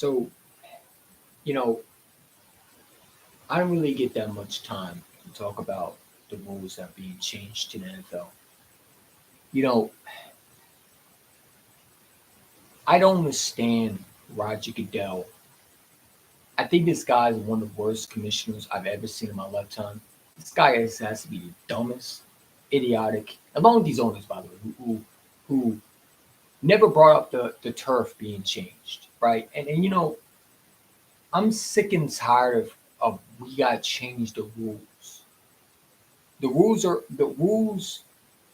So, you know, I don't really get that much time to talk about the rules that are being changed to the NFL. You know, I don't understand Roger Goodell. I think this guy is one of the worst commissioners I've ever seen in my lifetime. This guy has to be the dumbest, idiotic, along with these owners, by the way, who never brought up the turf being changed, right? And I'm sick and tired of we got to change the rules. The rules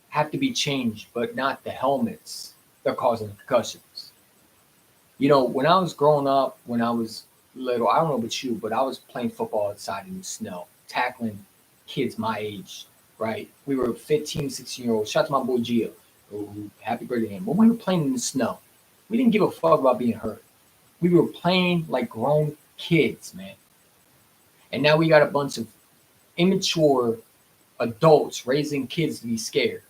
have to be changed, but not the helmets that are causing concussions. When I was growing up, when I was little, I don't know about you, but I was playing football outside in the snow, tackling kids my age, right? We were 15, 16-year-olds. Shout out to my boy Gio. Oh, happy birthday to him. But we were playing in the snow. We didn't give a fuck about being hurt. We were playing like grown kids, man. And now we got a bunch of immature adults raising kids to be scared.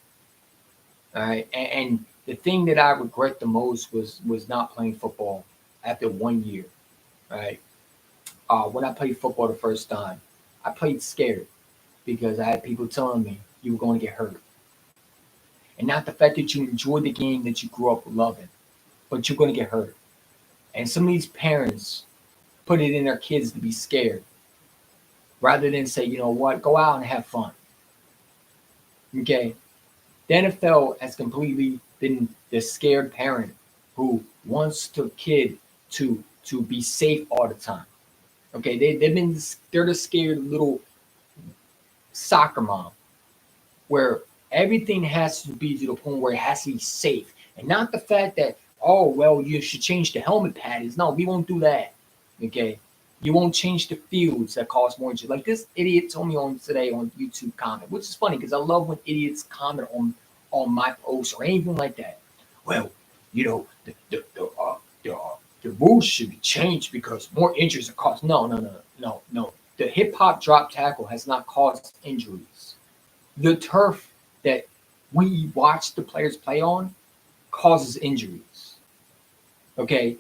All right. And the thing that I regret the most was not playing football after 1 year. Right. When I played football the first time, I played scared because I had people telling me you were going to get hurt. And not the fact that you enjoyed the game that you grew up loving, but you're going to get hurt. And some of these parents put it in their kids to be scared rather than say, you know what, go out and have fun. Okay. The NFL has completely been the scared parent who wants the kid to be safe all the time. Okay, they're the scared little soccer mom where everything has to be to the point where it has to be safe, and not the fact that, oh well, you should change the helmet patterns. No, we won't do that. Okay, you won't change the fields that cost more. Like this idiot told me on today on YouTube comment, which is funny because I love when idiots comment on my posts or anything like that. Well, the rules should be changed because more injuries are caused. No, no, no, no, no. The hip hop drop tackle has not caused injuries. The turf that we watch the players play on causes injuries. Okay,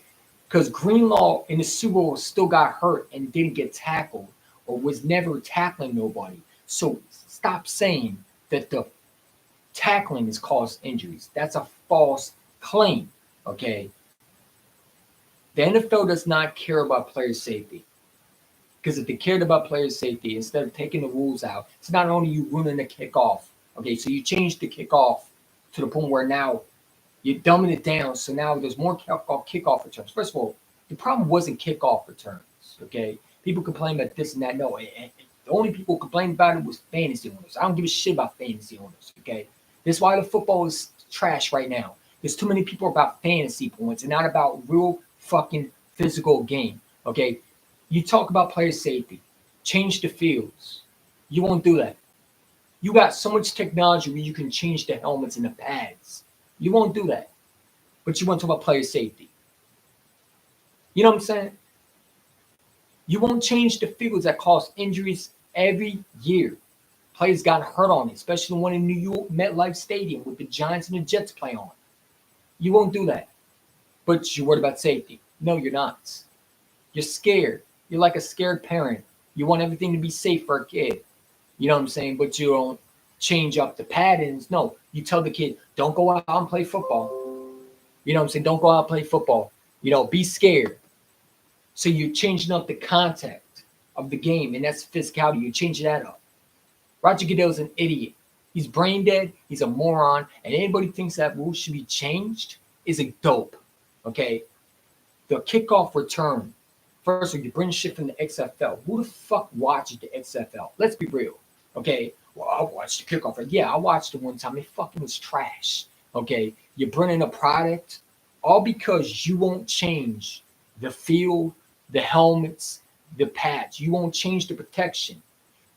because Greenlaw in the Super Bowl still got hurt and didn't get tackled or was never tackling nobody. So stop saying that the tackling has caused injuries. That's a false claim. Okay, the NFL does not care about player safety. Because if they cared about player safety, instead of taking the rules out, it's not only you ruining the kickoff. Okay, so you changed the kickoff to the point where now you're dumbing it down. So now there's more kickoff returns. First of all, the problem wasn't kickoff returns. Okay, people complain about this and that. No, the only people who complained about it was fantasy owners. I don't give a shit about fantasy owners. Okay, that's why the football is trash right now. There's too many people about fantasy points and not about real fucking physical game. Okay, you talk about player safety, change the fields. You won't do that. You got so much technology where you can change the helmets and the pads. You won't do that. But you want to talk about player safety. You know what I'm saying? You won't change the fields that cause injuries every year. Players got hurt on it, especially the one in New York, MetLife Stadium with the Giants and the Jets play on. You won't do that. But you're worried about safety. No, you're not. You're scared. You're like a scared parent. You want everything to be safe for a kid. You know what I'm saying? But you don't change up the patterns. No, you tell the kid, don't go out and play football. You know what I'm saying? Don't go out and play football. Be scared. So you're changing up the contact of the game, and that's physicality. You're changing that up. Roger Goodell's an idiot. He's brain dead. He's a moron. And anybody thinks that rule should be changed is a dope. Okay? The kickoff return. First of all, you bring shit from the XFL. Who the fuck watches the XFL? Let's be real. Okay? Well, I watched the kickoff. Yeah, I watched it one time. It fucking was trash. Okay? You're bringing a product all because you won't change the field, the helmets, the pads. You won't change the protection.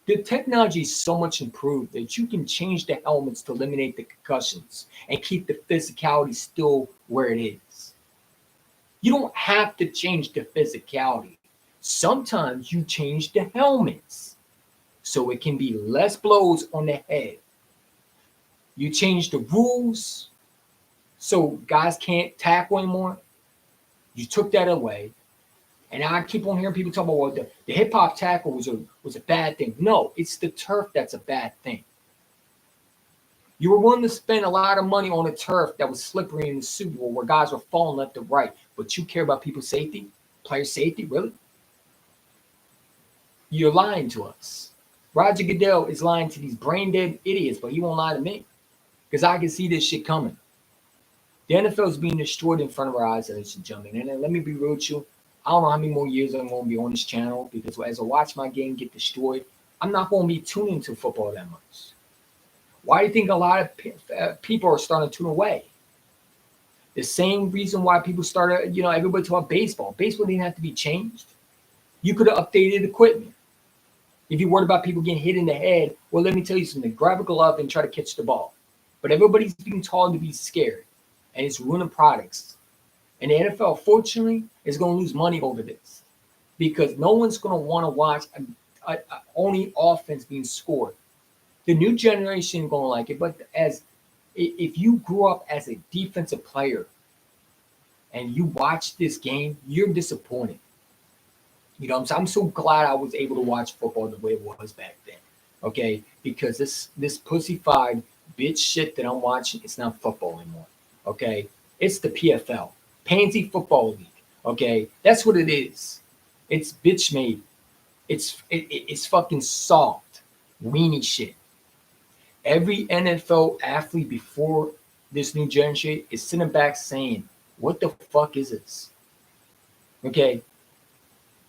The technology is so much improved that you can change the helmets to eliminate the concussions and keep the physicality still where it is. You don't have to change the physicality. Sometimes you change the helmets so it can be less blows on the head. You change the rules so guys can't tackle anymore. You took that away. And I keep on hearing people talk about, well, the hip hop tackle was a bad thing. No, it's the turf that's a bad thing. You were willing to spend a lot of money on a turf that was slippery in the Super Bowl where guys were falling left and right, but you care about people's safety, player safety, really? You're lying to us. Roger Goodell is lying to these brain dead idiots, but he won't lie to me because I can see this shit coming. The NFL is being destroyed in front of our eyes, ladies and gentlemen. And then let me be real with you. I don't know how many more years I'm going to be on this channel because as I watch my game get destroyed, I'm not going to be tuning into football that much. Why do you think a lot of people are starting to tune away? The same reason why people started, everybody talk about baseball. Baseball didn't have to be changed. You could have updated equipment. If you're worried about people getting hit in the head, well, let me tell you something. Grab a glove and try to catch the ball. But everybody's being told to be scared, and it's ruining products. And the NFL, fortunately, is going to lose money over this because no one's going to want to watch only offense being scored. The new generation is going to like it, but if you grew up as a defensive player and you watch this game, you're disappointed. You know what I'm saying? I'm so glad I was able to watch football the way it was back then. Okay? Because this pussyfied bitch shit that I'm watching, it's not football anymore. Okay? It's the PFL. Pansy Football League. Okay? That's what it is. It's bitch made. It's fucking soft. Weenie shit. Every NFL athlete before this new generation is sitting back saying, what the fuck is this? Okay?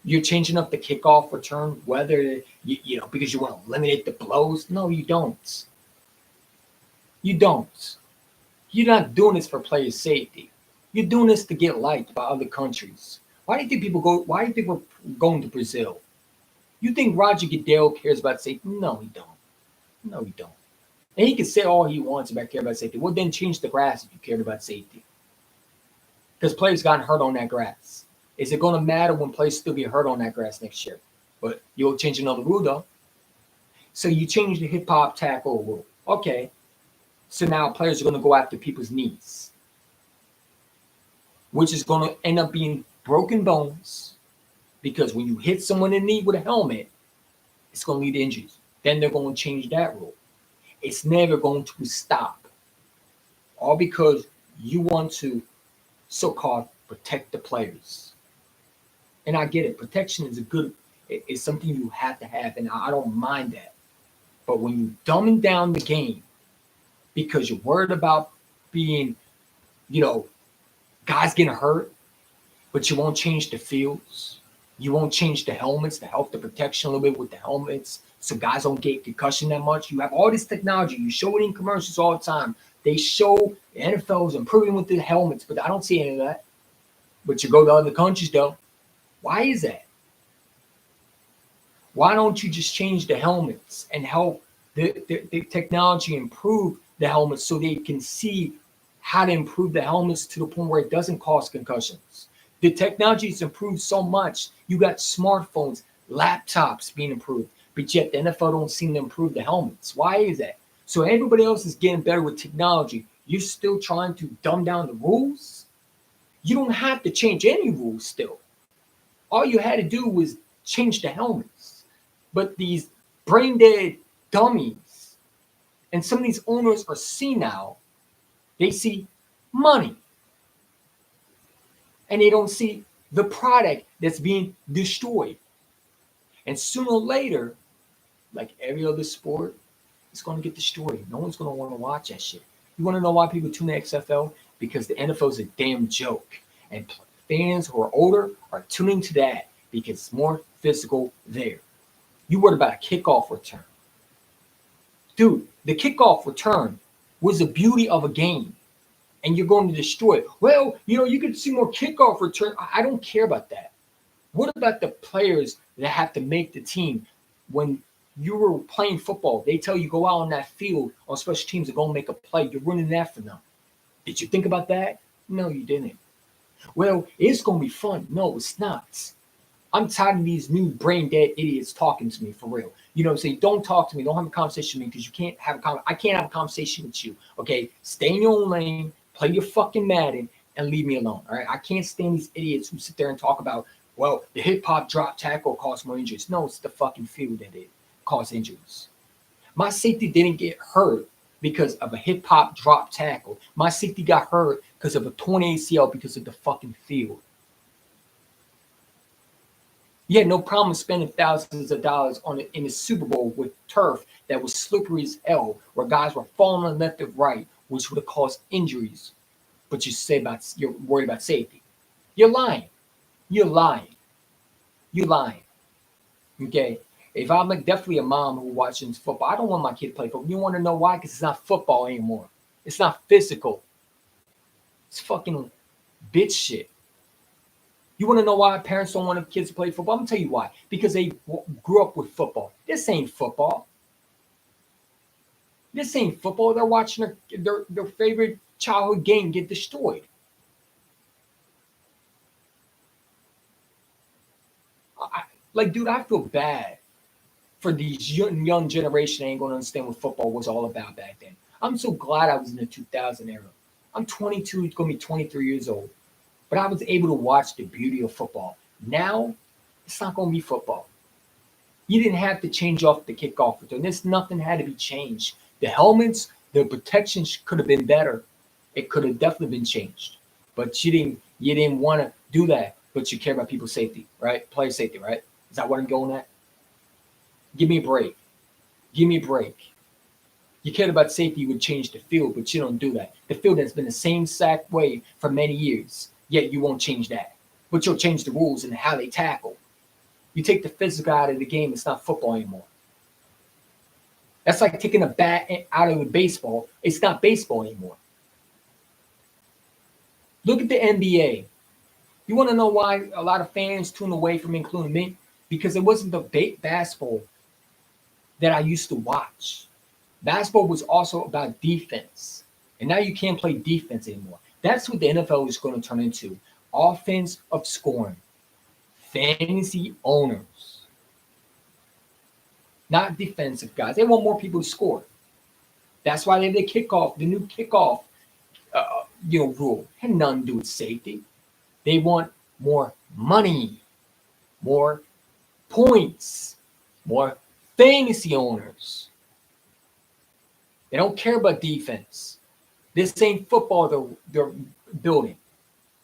You're changing up the kickoff return, whether, because you want to eliminate the blows. No, you don't. You don't. You're not doing this for player safety. You're doing this to get liked by other countries. Why do you think why do you think we're going to Brazil? You think Roger Goodell cares about safety? No, he don't. No, he don't. And he can say all he wants about care about safety. Well, then change the grass if you cared about safety. Because players gotten hurt on that grass. Is it going to matter when players still get hurt on that grass next year? But you'll change another rule, though. So you change the hip-hop tackle rule. Okay. So now players are going to go after people's knees, which is going to end up being broken bones because when you hit someone in the knee with a helmet, it's going to lead to injuries. Then they're going to change that rule. It's never going to stop. All because you want to so-called protect the players. And I get it. Protection is it's something you have to have, and I don't mind that. But when you dumbing down the game because you're worried about being, guys getting hurt, but you won't change the fields. You won't change the helmets to help the protection a little bit with the helmets so guys don't get concussion that much. You have all this technology. You show it in commercials all the time. They show the NFL is improving with the helmets, but I don't see any of that. But you go to other countries, though. Why is that? Why don't you just change the helmets and help the technology improve the helmets so they can see how to improve the helmets to the point where it doesn't cause concussions? The technology has improved so much. You got smartphones, laptops being improved, but yet the NFL don't seem to improve the helmets. Why is that? So everybody else is getting better with technology. You're still trying to dumb down the rules? You don't have to change any rules still. All you had to do was change the helmets. But these brain dead dummies, and some of these owners are senile, they see money. And they don't see the product that's being destroyed. And sooner or later, like every other sport, it's going to get destroyed. No one's going to want to watch that shit. You want to know why people tune the XFL? Because the NFL is a damn joke. And fans who are older are tuning to that because it's more physical there. You worried about a kickoff return. Dude, the kickoff return was the beauty of a game. And you're going to destroy it. Well, you could see more kickoff return. I don't care about that. What about the players that have to make the team? When you were playing football, they tell you go out on that field on special teams and go make a play. You're running that for them. Did you think about that? No, you didn't. Well, it's going to be fun. No, it's not. I'm tired of these new brain dead idiots talking to me for real. Say, don't talk to me. Don't have a conversation with me because you can't have I can't have a conversation with you. Okay? Stay in your own lane. Play your fucking Madden and leave me alone. All right? I can't stand these idiots who sit there and talk about Well, the hip hop drop tackle caused more injuries. No, it's the fucking field that it caused injuries. My safety didn't get hurt because of a hip hop drop tackle. My safety got hurt because of a torn ACL because of the fucking field. You had no problem spending thousands of dollars on it in the Super Bowl with turf that was slippery as hell, where guys were falling on left and right, which would have caused injuries. But you're worried about safety. You're lying. You're lying. You're lying. Okay. If I'm like definitely a mom who watches football, I don't want my kid to play football. You want to know why? Because it's not football anymore. It's not physical. It's fucking bitch shit. You want to know why parents don't want their kids to play football? I'm gonna tell you why. Because they grew up with football. This ain't football. This ain't football. They're watching their favorite childhood game get destroyed. Dude, I feel bad for these young generation. Ain't gonna understand what football was all about back then. I'm so glad I was in the 2000 era. I'm 22. It's gonna be 23 years old. But I was able to watch the beauty of football. Now, it's not going to be football. You didn't have to change off the kickoff return. There's nothing had to be changed. The helmets, the protection could have been better. It could have definitely been changed. But you didn't want to do that. But you care about people's safety, right? Player safety, right? Is that what I'm going at? Give me a break. Give me a break. You cared about safety, you would change the field, but you don't do that. The field has been the same exact way for many years. Yet you won't change that. But you'll change the rules and how they tackle. You take the physical out of the game, it's not football anymore. That's like taking a bat out of the baseball. It's not baseball anymore. Look at the NBA. You want to know why a lot of fans tune away from including me? Because it wasn't the basketball that I used to watch. Basketball was also about defense. And now you can't play defense anymore. That's what the NFL is going to turn into. Offense of scoring. Fantasy owners. Not defensive guys. They want more people to score. That's why they have the new kickoff rule. It had nothing to do with safety. They want more money, more points, more fantasy owners. They don't care about defense. This ain't football they're building.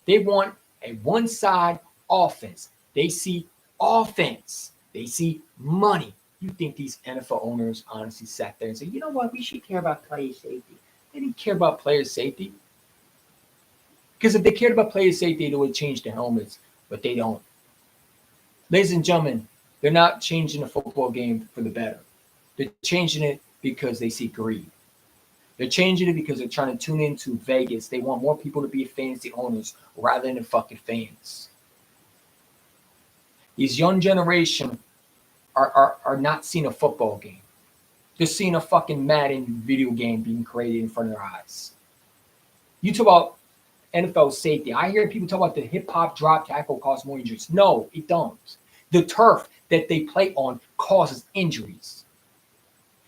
They want a one-side offense. They see offense. They see money. You think these NFL owners honestly sat there and said, you know what, we should care about player safety. They didn't care about player safety. Because if they cared about player safety, they would change the helmets, but they don't. Ladies and gentlemen, they're not changing the football game for the better. They're changing it because they see greed. They're changing it because they're trying to tune into Vegas. They want more people to be fantasy owners rather than fucking fans. These young generation are not seeing a football game. They're seeing a fucking Madden video game being created in front of their eyes. You talk about NFL safety. I hear people talk about the hip-hop drop tackle cause more injuries. No, it don't. The turf that they play on causes injuries.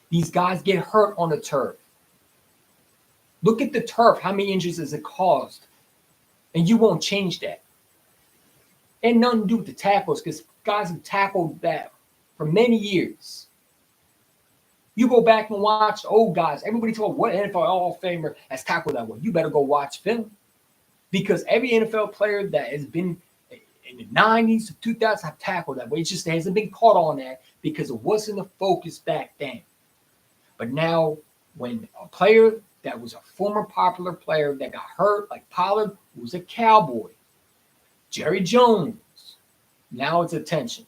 These guys get hurt on the turf. Look at the turf. How many injuries has it caused? And you won't change that. And nothing to do with the tackles because guys have tackled that for many years. You go back and watch old guys. Everybody talk what NFL Hall of Famer has tackled that way. You better go watch film. Because every NFL player that has been in the 90s, 2000s have tackled that way. It just hasn't been caught on that because it wasn't a focus back then. But now when a player that was a former popular player that got hurt, like Pollard, who was a Cowboy, Jerry Jones, now it's attention.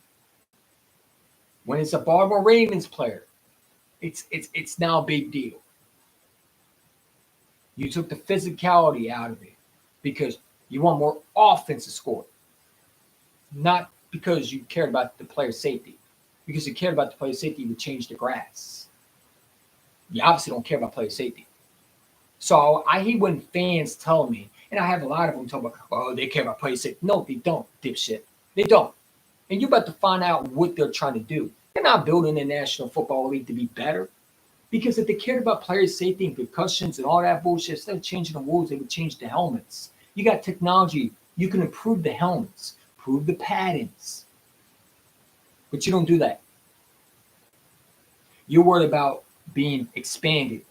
When it's a Baltimore Ravens player, it's now a big deal. You took the physicality out of it because you want more offensive score, not because you cared about the player safety. Because you cared about the player safety, you would change the grass. You obviously don't care about player safety. So I hate when fans tell me, and I have a lot of them talk about, oh, they care about player safety. No, they don't, dipshit. They don't. And you're about to find out what they're trying to do. They're not building the National Football League to be better. Because if they cared about player safety and concussions and all that bullshit, instead of changing the rules, they would change the helmets. You got technology. You can improve the helmets. improve the patterns. But you don't do that. You're worried about being expanded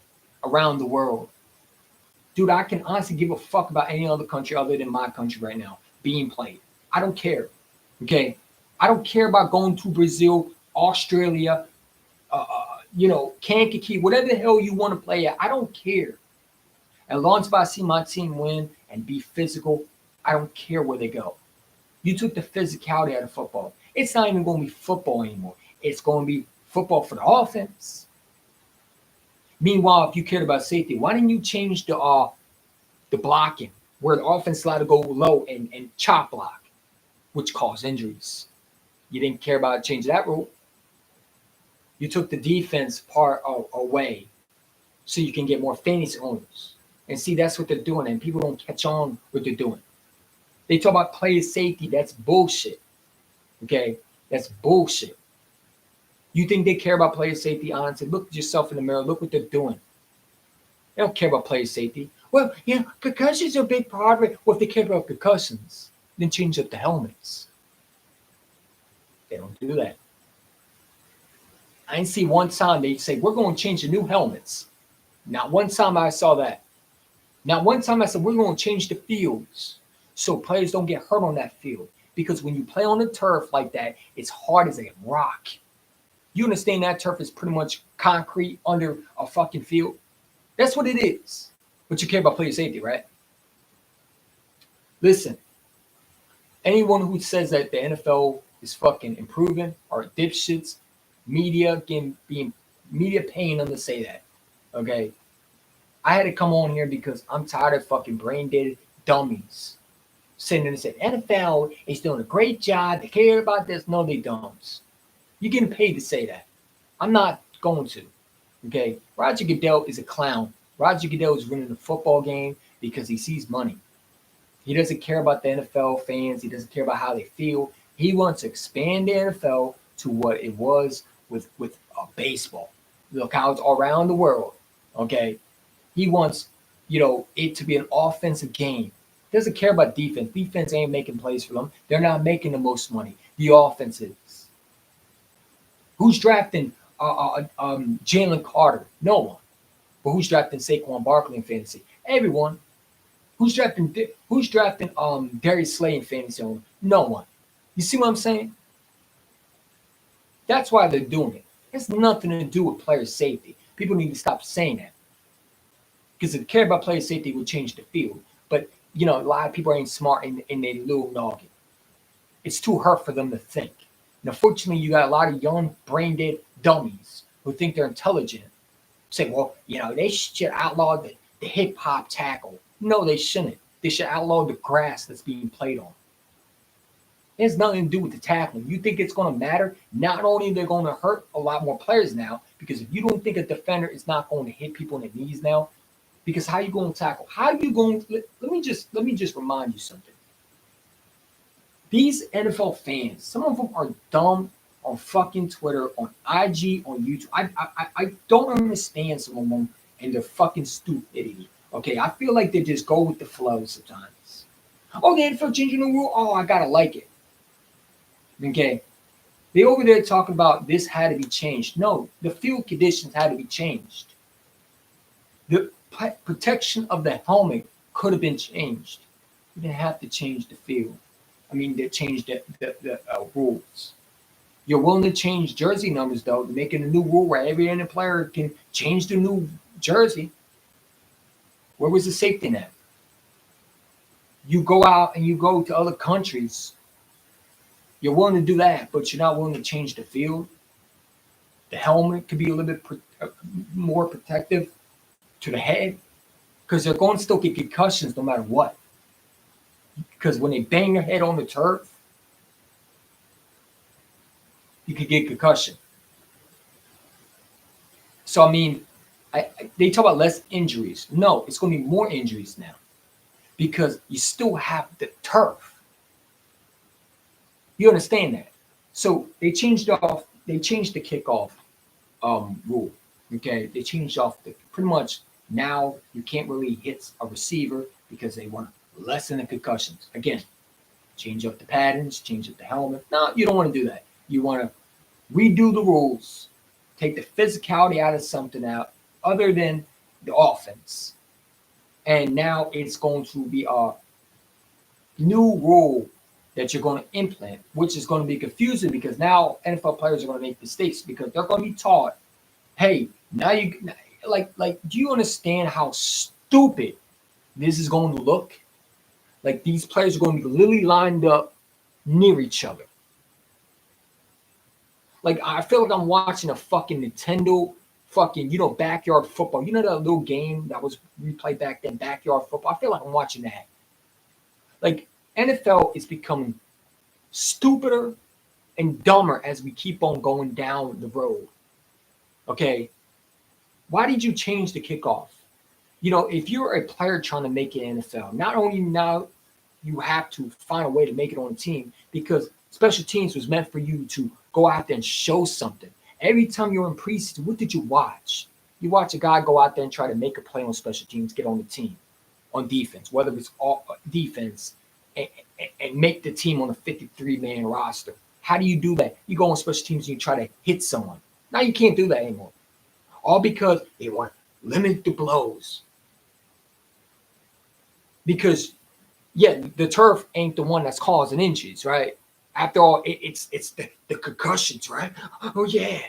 around the world. Dude, I can honestly give a fuck about any other country other than my country right now being played. I don't care. Okay? I don't care about going to Brazil, Australia, Kankakee, whatever the hell you want to play at. I don't care. As long as I see my team win and be physical, I don't care where they go. You took the physicality out of football. It's not even going to be football anymore. It's going to be football for the offense. Meanwhile, if you cared about safety, why didn't you change the blocking where the offense allowed to go low and chop block, which caused injuries? You didn't care about changing that rule. You took the defense part away so you can get more fantasy owners. And see, that's what they're doing, and people don't catch on what they're doing. They talk about player safety. That's bullshit. Okay? That's bullshit. You think they care about player safety? Honestly, look at yourself in the mirror. Look what they're doing. They don't care about player safety. Well, concussions are a big part of it. Well, if they care about concussions, then change up the helmets. They don't do that. I didn't see one time they say, we're going to change the new helmets. Not one time I saw that. Not one time I said, we're going to change the fields so players don't get hurt on that field. Because when you play on the turf like that, it's hard as a rock. You understand that turf is pretty much concrete under a fucking field? That's what it is. But you care about player safety, right? Listen, anyone who says that the NFL is fucking improving are dipshits. Media being media paying them to say that. Okay? I had to come on here because I'm tired of fucking brain dead dummies sitting there and saying NFL is doing a great job. They care about this. No, they don't. You're getting paid to say that. I'm not going to. Okay? Roger Goodell is a clown. Roger Goodell is winning the football game because he sees money. He doesn't care about the NFL fans. He doesn't care about how they feel. He wants to expand the NFL to what it was with baseball. Look how it's all around the world. Okay? He wants, it to be an offensive game. He doesn't care about defense. Defense ain't making plays for them. They're not making the most money. The offense is. Who's drafting Jalen Carter? No one. But who's drafting Saquon Barkley in fantasy? Everyone. Who's drafting Darius Slay in fantasy? No one. You see what I'm saying? That's why they're doing it. It has nothing to do with player safety. People need to stop saying that. Because if they care about player safety, it would change the field. But, a lot of people ain't smart in their little noggin. It's too hard for them to think. And unfortunately, you got a lot of young, brain-dead dummies who think they're intelligent. Say, well, they should outlaw the hip-hop tackle. No, they shouldn't. They should outlaw the grass that's being played on. It has nothing to do with the tackling. You think it's going to matter? Not only they're going to hurt a lot more players now, because if you don't think a defender is not going to hit people in the knees now, because how are you going to tackle? How are you going to let me just remind you something. These NFL fans, some of them are dumb on fucking Twitter, on IG, on YouTube. I don't understand some of them and their fucking stupidity. Okay, I feel like they just go with the flow sometimes. Oh, the NFL changing the rule. Oh, I gotta like it. Okay, they over there talking about this had to be changed. No, the field conditions had to be changed. The protection of the helmet could have been changed. You didn't have to change the field. They changed the rules. You're willing to change jersey numbers, though, making a new rule where every NFL player can change the new jersey. Where was the safety net? You go out and you go to other countries. You're willing to do that, but you're not willing to change the field. The helmet could be a little bit more protective to the head because they're going to still get concussions no matter what. Because when they bang their head on the turf, you could get concussion. So, they talk about less injuries. No, it's going to be more injuries now because you still have the turf. You understand that? So they changed the kickoff rule. Okay, they changed off pretty much now you can't really hit a receiver because they want to lessen the concussions. Again, change up the patterns, change up the helmet. No, you don't want to do that. You want to redo the rules, take the physicality out of something out other than the offense. And now it's going to be a new rule that you're going to implement, which is going to be confusing because now NFL players are going to make mistakes because they're going to be taught, hey, now you do you understand how stupid this is going to look? Like these players are going to be literally lined up near each other. Like I feel like I'm watching a fucking Nintendo fucking, backyard football. You know that little game that was replayed back then, backyard football? I feel like I'm watching that. Like NFL is becoming stupider and dumber as we keep on going down the road. Okay? Why did you change the kickoff? If you're a player trying to make it in NFL, not only now you have to find a way to make it on a team because special teams was meant for you to go out there and show something. Every time you're in preseason, what did you watch? You watch a guy go out there and try to make a play on special teams, get on the team, on defense, whether it's all defense, and make the team on a 53-man roster. How do you do that? You go on special teams and you try to hit someone. Now you can't do that anymore. All because they want to limit the blows. Because, yeah, the turf ain't the one that's causing injuries, right? After all, it's the concussions, right? Oh, yeah.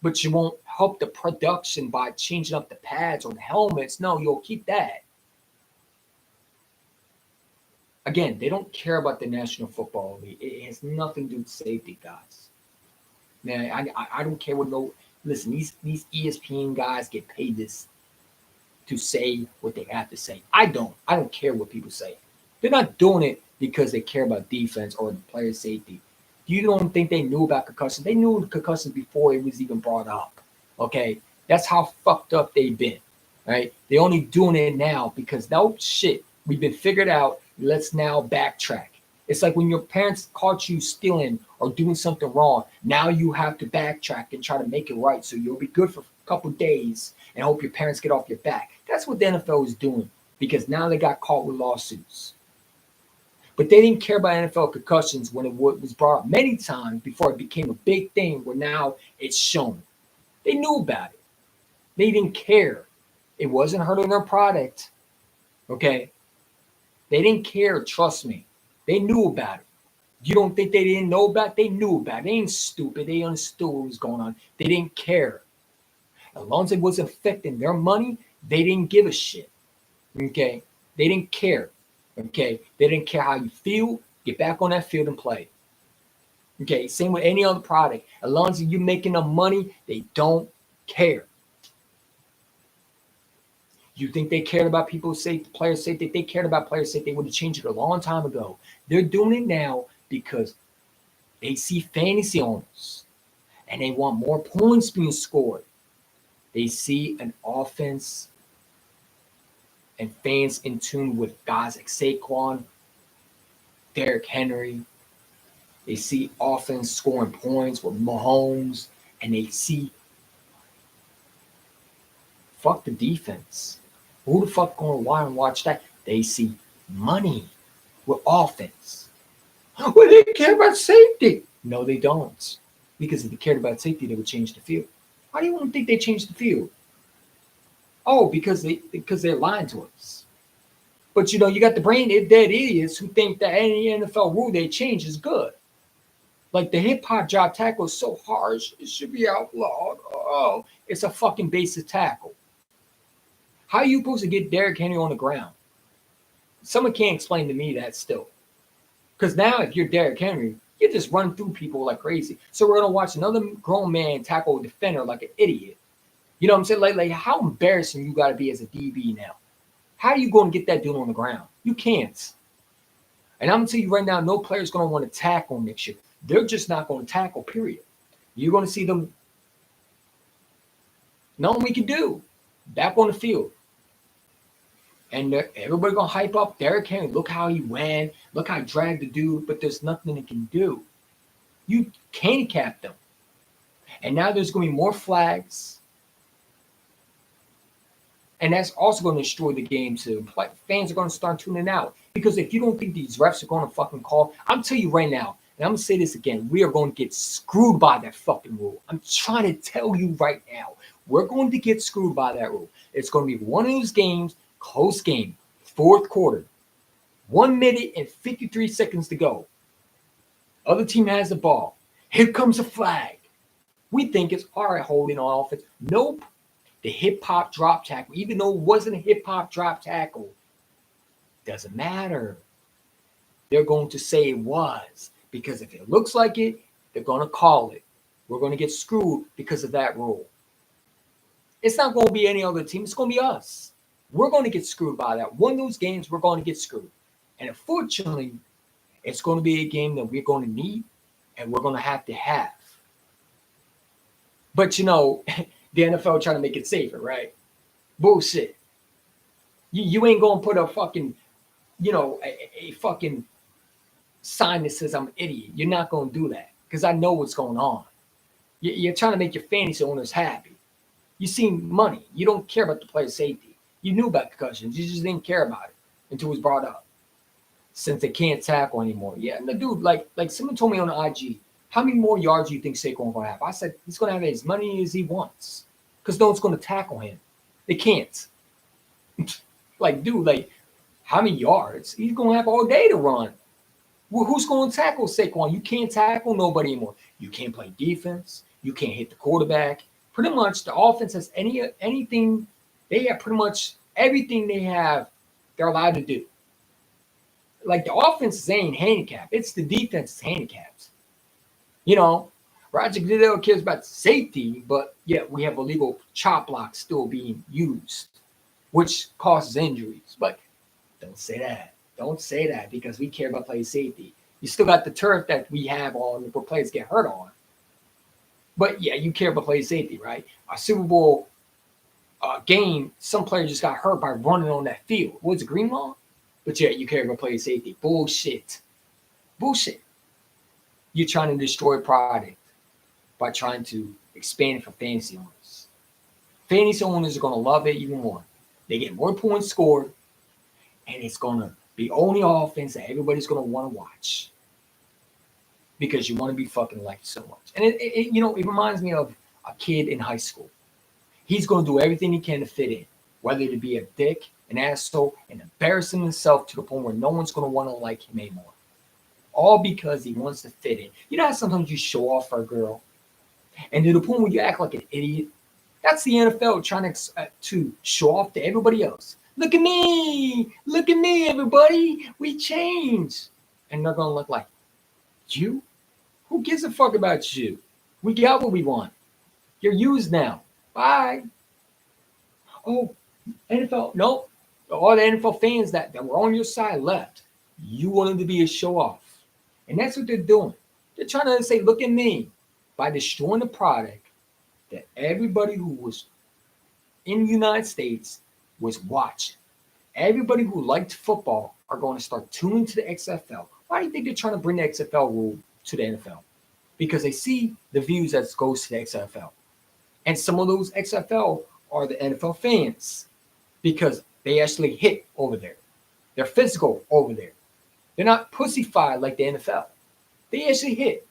But you won't help the production by changing up the pads or the helmets. No, you'll keep that. Again, they don't care about the National Football League. It has nothing to do with safety, guys. Man, I don't care what no. Listen, these ESPN guys get paid this to say what they have to say. I don't care what people say. They're not doing it because they care about defense or the player safety. You don't think they knew about concussions? They knew concussions before it was even brought up. Okay, that's how fucked up they've been. Right? They're only doing it now because no shit. We've been figured out. Let's now backtrack. It's like when your parents caught you stealing or doing something wrong. Now you have to backtrack and try to make it right. So you'll be good for a couple days and hope your parents get off your back. That's what the NFL is doing because now they got caught with lawsuits. But they didn't care about NFL concussions when it was brought up many times before it became a big thing where now it's shown. They knew about it. They didn't care. It wasn't hurting their product. Okay? They didn't care, trust me. They knew about it. You don't think they didn't know about it? They knew about it. They ain't stupid. They understood what was going on. They didn't care. As long as it wasn't affecting their money, they didn't give a shit. Okay? They didn't care. Okay? They didn't care how you feel. Get back on that field and play. Okay? Same with any other product. As long as you're making them money, they don't care. You think they cared about people's safety, player safety? If they cared about player safety, they would have changed it a long time ago. They're doing it now because they see fantasy owners and they want more points being scored. They see an offense and fans in tune with guys like Saquon, Derrick Henry. They see offense scoring points with Mahomes, and they see fuck the defense. Who the fuck going to want to watch that? They see money with offense. Well, they care about safety. No, they don't. Because if they cared about safety, they would change the field. Why do you want to think they changed the field? Oh, because they're lying to us. But you got the brain dead idiots who think that any NFL rule they change is good. Like the hip hop drop tackle is so harsh, it should be outlawed. Oh, it's a fucking basic tackle. How are you supposed to get Derrick Henry on the ground? Someone can't explain to me that still. Because now if you're Derrick Henry, you just run through people like crazy. So we're going to watch another grown man tackle a defender like an idiot. You know what I'm saying? Like how embarrassing you got to be as a DB now. How are you going to get that dude on the ground? You can't. And I'm going to tell you right now, no player's going to want to tackle next year. They're just not going to tackle, period. You're going to see them. Nothing we can do. Back on the field. And everybody going to hype up Derrick Henry. Look how he went. Look how he dragged the dude. But there's nothing they can do. You handicap them. And now there's going to be more flags. And that's also going to destroy the game too. Fans are going to start tuning out. Because if you don't think these refs are going to fucking call, I'm telling you right now, and I'm going to say this again, we are going to get screwed by that fucking rule. I'm trying to tell you right now, we're going to get screwed by that rule. It's going to be one of those games, close game, fourth quarter, 1 minute and 53 seconds to go. Other team has the ball. Here comes a flag. We think it's all right, holding on offense. Nope. The hip-hop drop tackle, even though it wasn't a hip-hop drop tackle, doesn't matter. They're going to say it was. Because if it looks like it, they're going to call it. We're going to get screwed because of that rule. It's not going to be any other team. It's going to be us. We're going to get screwed by that. One of those games, we're going to get screwed. And unfortunately, it's going to be a game that we're going to need and we're going to have. But, you know, the NFL trying to make it safer, right? Bullshit. You ain't going to put a fucking, you know, a fucking sign that says I'm an idiot. You're not going to do that because I know what's going on. You're trying to make your fantasy owners happy. You see money. You don't care about the player's safety. You knew about concussions. You just didn't care about it until it was brought up. Since they can't tackle anymore. Yeah, no, dude, like someone told me on the IG, how many more yards do you think Saquon going to have? I said, he's going to have as many as he wants because no one's going to tackle him. They can't. Like, dude, like, how many yards? He's going to have all day to run. Well, who's going to tackle Saquon? You can't tackle nobody anymore. You can't play defense. You can't hit the quarterback. Pretty much the offense has anything. They have pretty much everything they have they're allowed to do. Like, the offense ain't handicapped. It's the defense handicapped. You know, Roger Goodell cares about safety, but yet we have illegal chop blocks still being used, which causes injuries. But don't say that. Don't say that because we care about player safety. You still got the turf that we have on where players get hurt on. But, yeah, you care about player safety, right? A Super Bowl game, some player just got hurt by running on that field. What's it, green law? But, yeah, you care about player safety. Bullshit. Bullshit. You're trying to destroy product by trying to expand it for fantasy owners. Fantasy owners are going to love it even more. They get more points scored, and it's going to be only offense that everybody's going to want to watch because you want to be fucking liked so much. And, it reminds me of a kid in high school. He's going to do everything he can to fit in, whether to be a dick, an asshole, and embarrassing himself to the point where no one's going to want to like him anymore. All because he wants to fit in. You know how sometimes you show off for a girl? And to the point where you act like an idiot? That's the NFL trying to show off to everybody else. Look at me, everybody. We changed. And they're going to look like, you? Who gives a fuck about you? We got what we want. You're used now. Bye. Oh, NFL, nope. All the NFL fans that were on your side left. You wanted to be a show off. And that's what they're doing. They're trying to say, look at me, by destroying the product that everybody who was in the United States was watching. Everybody who liked football are going to start tuning to the XFL. Why do you think they're trying to bring the XFL rule to the NFL? Because they see the views that goes to the XFL. And some of those XFL are the NFL fans because they actually hit over there. They're physical over there. They're not pussyfied like the NFL. They actually hit.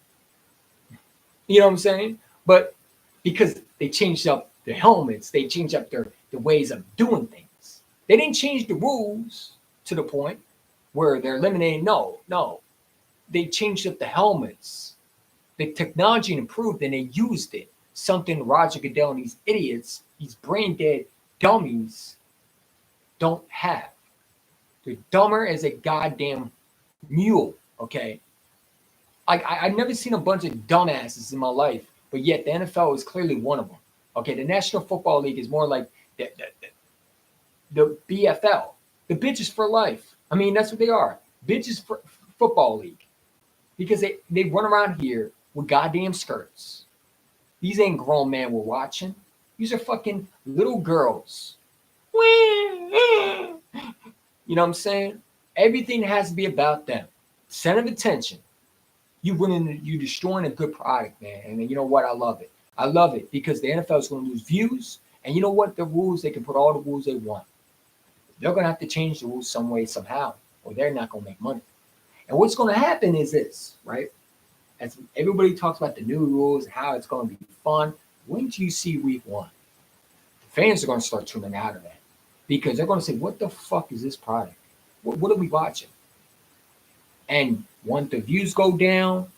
You know what I'm saying? But because they changed up their helmets, they changed up the ways of doing things. They didn't change the rules to the point where they're eliminating. No. They changed up the helmets. The technology improved and they used it. Something Roger Goodell and these idiots, these brain dead dummies, don't have. They're dumber as a goddamn mule, okay? I've never seen a bunch of dumbasses in my life, but yet the NFL is clearly one of them. Okay, the National Football League is more like the BFL, the bitches for life. I mean, that's what they are, bitches for football league, because they run around here with goddamn skirts. These ain't grown men we're watching. These are fucking little girls. You know what I'm saying? Everything has to be about them. Center of attention. You destroying a good product, man. And you know what? I love it. I love it because the NFL is going to lose views. And you know what? The rules, they can put all the rules they want. They're going to have to change the rules some way, somehow. or they're not going to make money. And what's going to happen is this, right? As everybody talks about the new rules and how it's going to be fun, when do you see week one? The fans are going to start tuning out of that because they're going to say, what the fuck is this product? What are we watching? And once the views go down,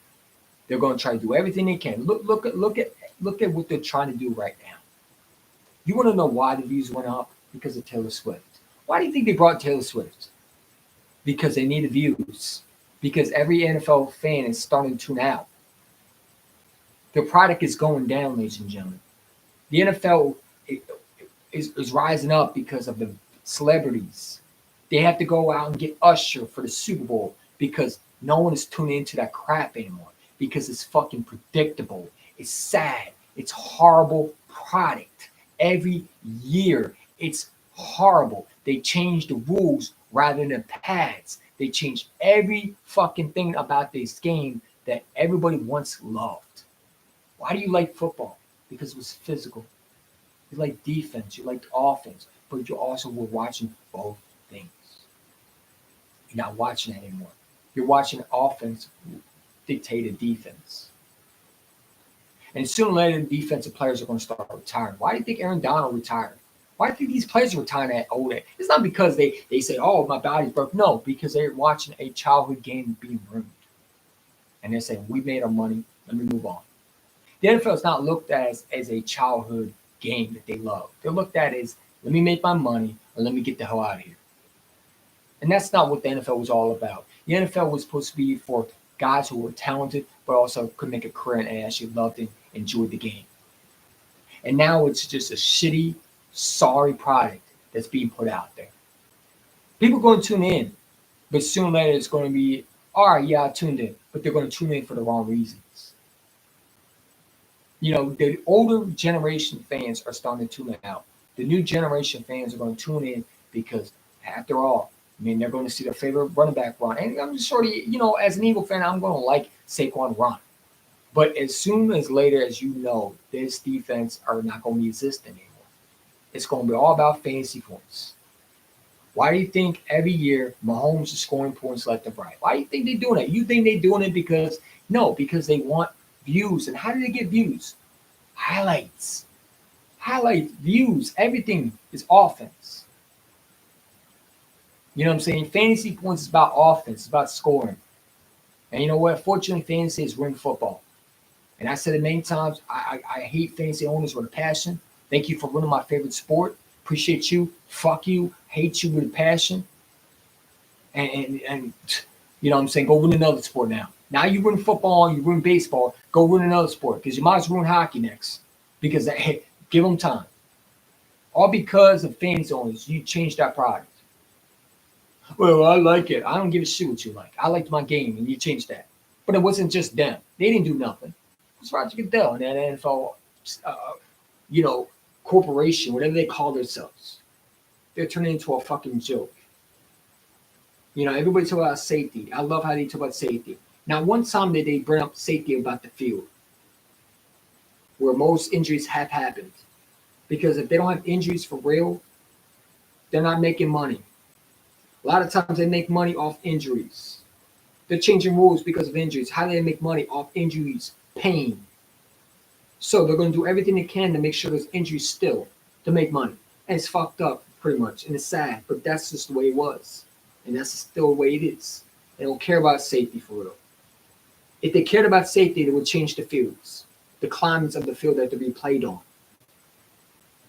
they're going to try to do everything they can. Look at what they're trying to do right now. You want to know why the views went up? Because of Taylor Swift. Why do you think they brought Taylor Swift? Because they needed views. Because every NFL fan is starting to tune out. The product is going down, ladies and gentlemen. The NFL is rising up because of the celebrities. They have to go out and get Usher for the Super Bowl because no one is tuning into that crap anymore. Because it's fucking predictable. It's sad. It's horrible product. Every year, it's horrible. They change the rules rather than pads. They change every fucking thing about this game that everybody once loved. Why do you like football? Because it was physical. You like defense. You liked offense. But you also were watching both things. You're not watching that anymore. You're watching offense dictated defense. And sooner or later, the defensive players are going to start retiring. Why do you think Aaron Donald retired? Why do you think these players are retiring at old age? It's not because they say, oh, my body's broken. No, because they're watching a childhood game being ruined. And they're saying, we made our money. Let me move on. The NFL is not looked at as a childhood game that they love. They're looked at as, let me make my money or let me get the hell out of here. And that's not what the NFL was all about. The NFL was supposed to be for guys who were talented, but also could make a career and actually loved and enjoyed the game. And now it's just a shitty, sorry product that's being put out there. People are going to tune in, but sooner or later it's going to be, all right, yeah, I tuned in, but they're going to tune in for the wrong reasons. You know, the older generation fans are starting to tune out. The new generation fans are going to tune in because, after all, I mean, they're going to see their favorite running back run. And I'm just sort of, you know, as an Eagle fan, I'm going to like Saquon run. But as soon as later as you know, this defense are not going to be existing anymore. It's going to be all about fantasy points. Why do you think every year Mahomes is scoring points left and right? Why do you think they're doing it? You think they're doing it because, no, because they want views. And how do they get views? Highlights. Highlights, views, everything is offense. You know what I'm saying? Fantasy points is about offense, it's about scoring. And you know what? Fortunately, fantasy is ring football. And I said it many times, I hate fantasy owners with a passion. Thank you for running my favorite sport. Appreciate you. Fuck you. Hate you with a passion. And you know what I'm saying? Go win another sport now. Now you win football, you win baseball. Go win another sport because you might as well win hockey next. Because hey, give them time. All because of fantasy owners, you changed that product. Well, I like it. I don't give a shit what you like. I liked my game, and you changed that. But it wasn't just them. They didn't do nothing. It was Roger Goodell and that NFL, you know, corporation, whatever they call themselves. They're turning into a fucking joke. You know, everybody talk about safety. I love how they talk about safety. Now, one time that they bring up safety about the field, where most injuries have happened. Because if they don't have injuries for real, they're not making money. A lot of times they make money off injuries. They're changing rules because of injuries. How do they make money off injuries? Pain. So they're going to do everything they can to make sure there's injuries still to make money. And it's fucked up pretty much. And it's sad, but that's just the way it was. And that's still the way it is. They don't care about safety for real. If they cared about safety, they would change the fields, the climates of the field that they're being played on.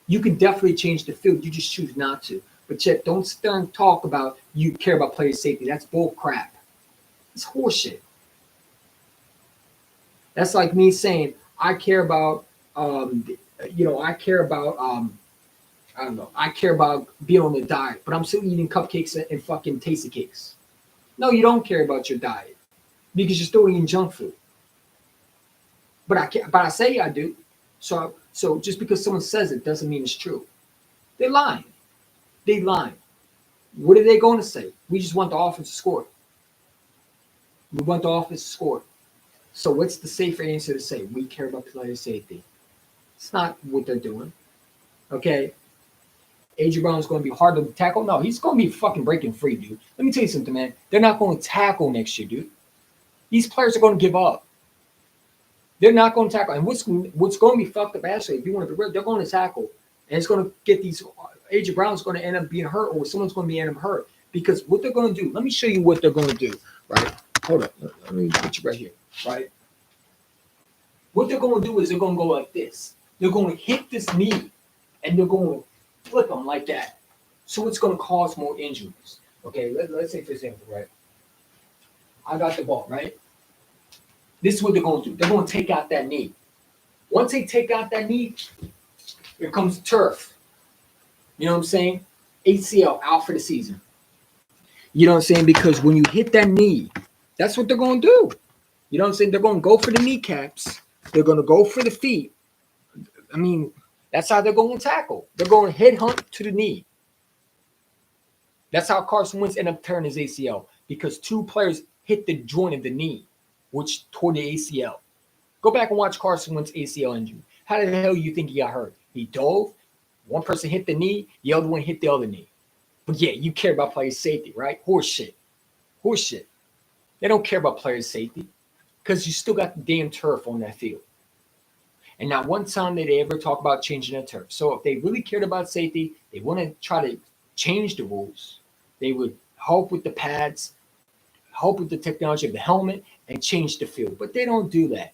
You can definitely change the field. You just choose not to. But yet, don't sit there and talk about you care about player safety. That's bull crap. It's horseshit. That's like me saying I care about, I care about, I don't know, I care about being on the diet, but I'm still eating cupcakes and fucking tasty cakes. No, you don't care about your diet because you're still eating junk food. But I say I do. So just because someone says it doesn't mean it's true. They're lying. They lying. What are they going to say? We just want the offense to score. We want the offense to score. So what's the safer answer to say? We care about player safety. It's not what they're doing. Okay? AJ Brown's going to be hard to tackle? No, he's going to be fucking breaking free, dude. Let me tell you something, man. They're not going to tackle next year, dude. These players are going to give up. They're not going to tackle. And what's going to be fucked up, actually, if you want to be real, they're going to tackle. And it's going to get these – AJ Brown's going to end up being hurt, or someone's going to be end up hurt. Because what they're going to do – let me show you what they're going to do, right? Hold up. Let me put you right here, right? What they're going to do is they're going to go like this. They're going to hit this knee, and they're going to flip them like that. So it's going to cause more injuries. Okay, let's say, for example, right? I got the ball, right? This is what they're going to do. They're going to take out that knee. Once they take out that knee, here comes turf. You know what I'm saying? ACL out for the season. You know what I'm saying? Because when you hit that knee, that's what they're going to do. You know what I'm saying? They're going to go for the kneecaps. They're going to go for the feet. I mean, that's how they're going to tackle. They're going to headhunt to the knee. That's how Carson Wentz ended up tearing his ACL, because two players hit the joint of the knee, which tore the ACL. Go back and watch Carson Wentz's ACL injury. How the hell do you think he got hurt? He dove. One person hit the knee. The other one hit the other knee. But yeah, you care about player safety, right? Horse shit. They don't care about player safety because you still got the damn turf on that field. And not one time did they ever talk about changing that turf. So if they really cared about safety, they want to try to change the rules. They would help with the pads, help with the technology of the helmet, and change the field. But they don't do that.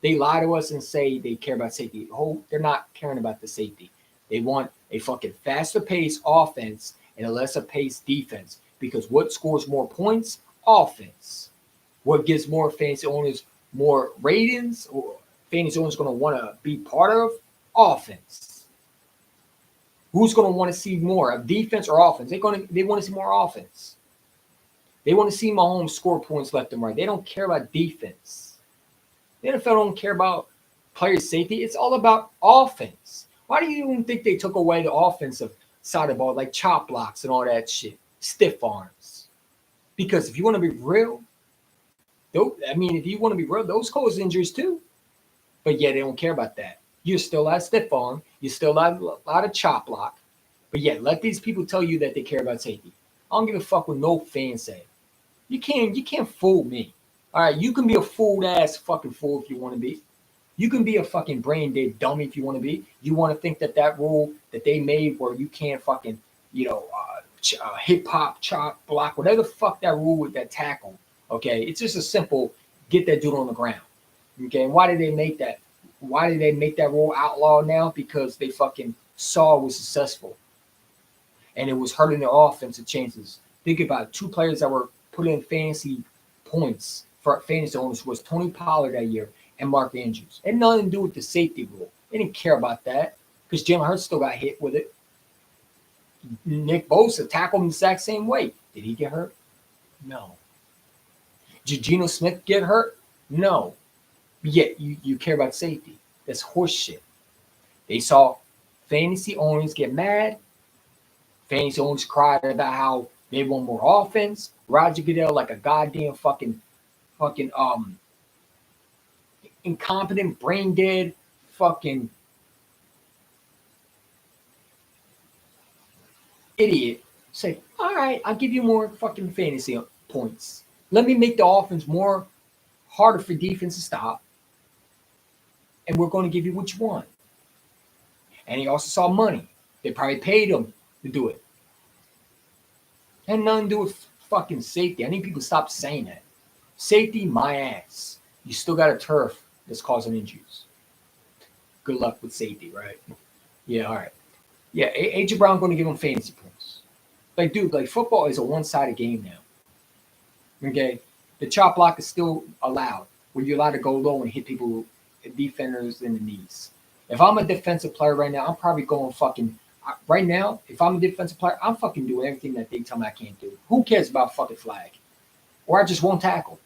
They lie to us and say they care about safety. Oh, they're not caring about the safety. They want a fucking faster pace offense and a lesser pace defense. Because what scores more points? Offense. What gives more fantasy owners more ratings, or fantasy owners going to want to be part of? Offense. Who's going to want to see more of defense or offense? They want to see more offense. They want to see Mahomes score points left and right. They don't care about defense. The NFL don't care about player safety. It's all about offense. Why do you even think they took away the offensive side of the ball, like chop blocks and all that shit, stiff arms? Because if you want to be real, those cause injuries too. But yeah, they don't care about that. You're still at stiff arm. You're still at a lot of chop block. But yeah, let these people tell you that they care about safety. I don't give a fuck what no fan say. You can't fool me. All right, you can be a fooled ass fucking fool if you want to be. You can be a fucking brain dead dummy if you want to be. You want to think that rule that they made where you can't fucking, hip hop, chop, block, whatever the fuck that rule with that tackle. Okay, it's just a simple get that dude on the ground. Okay, and why did they make that? Why did they make that rule outlaw now? Because they fucking saw it was successful. And it was hurting their offensive chances. Think about two players that were put in fantasy points for fantasy owners was Tony Pollard that year and Mark Andrews. It had nothing to do with the safety rule. They didn't care about that because Jalen Hurts still got hit with it. Nick Bosa tackled him the exact same way. Did he get hurt? No. Did Geno Smith get hurt? No. Yet you care about safety. That's horse shit. They saw fantasy owners get mad. Fantasy owners cried about how they want more offense. Roger Goodell like a goddamn fucking incompetent, brain dead, fucking idiot. Say, all right, I'll give you more fucking fantasy points. Let me make the offense more harder for defense to stop. And we're going to give you what you want. And he also saw money. They probably paid him to do it. Had nothing to do with fucking safety. I need people to stop saying that. Safety, my ass. You still got a turf that's causing injuries. Good luck with safety, right? Yeah, all right. Yeah, AJ Brown going to give him fantasy points. Like, dude, football is a one-sided game now. Okay? The chop block is still allowed, where you're allowed to go low and hit people, defenders in the knees. If I'm a defensive player right now, I'm probably going fucking right now. If I'm a defensive player, I'm fucking doing everything that they tell me I can't do. Who cares about fucking flag? Or I just won't tackle.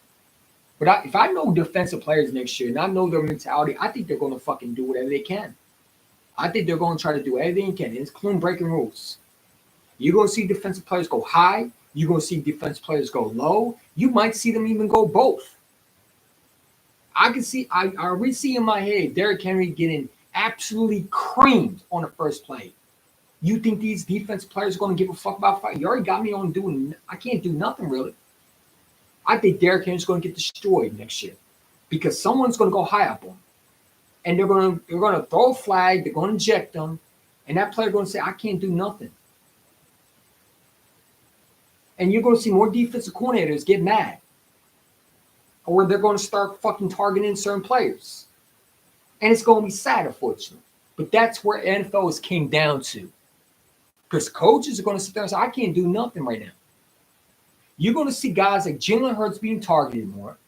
But if I know defensive players next year and I know their mentality, I think they're going to fucking do whatever they can. I think they're going to try to do everything they can, including breaking rules. You're going to see defensive players go high. You're going to see defensive players go low. You might see them even go both. I already see in my head Derrick Henry getting absolutely creamed on the first play. You think these defense players are going to give a fuck about fight? You already got me on doing. I can't do nothing really. I think Derrick Henry's going to get destroyed next year because someone's going to go high up on him, and they're going to throw a flag. They're going to inject them, and that player going to say, "I can't do nothing." And you're going to see more defensive coordinators get mad, or they're going to start fucking targeting certain players, and it's going to be sad, unfortunately. But that's where NFL has came down to, because coaches are going to sit there and say, "I can't do nothing right now." You're going to see guys like Jalen Hurts being targeted more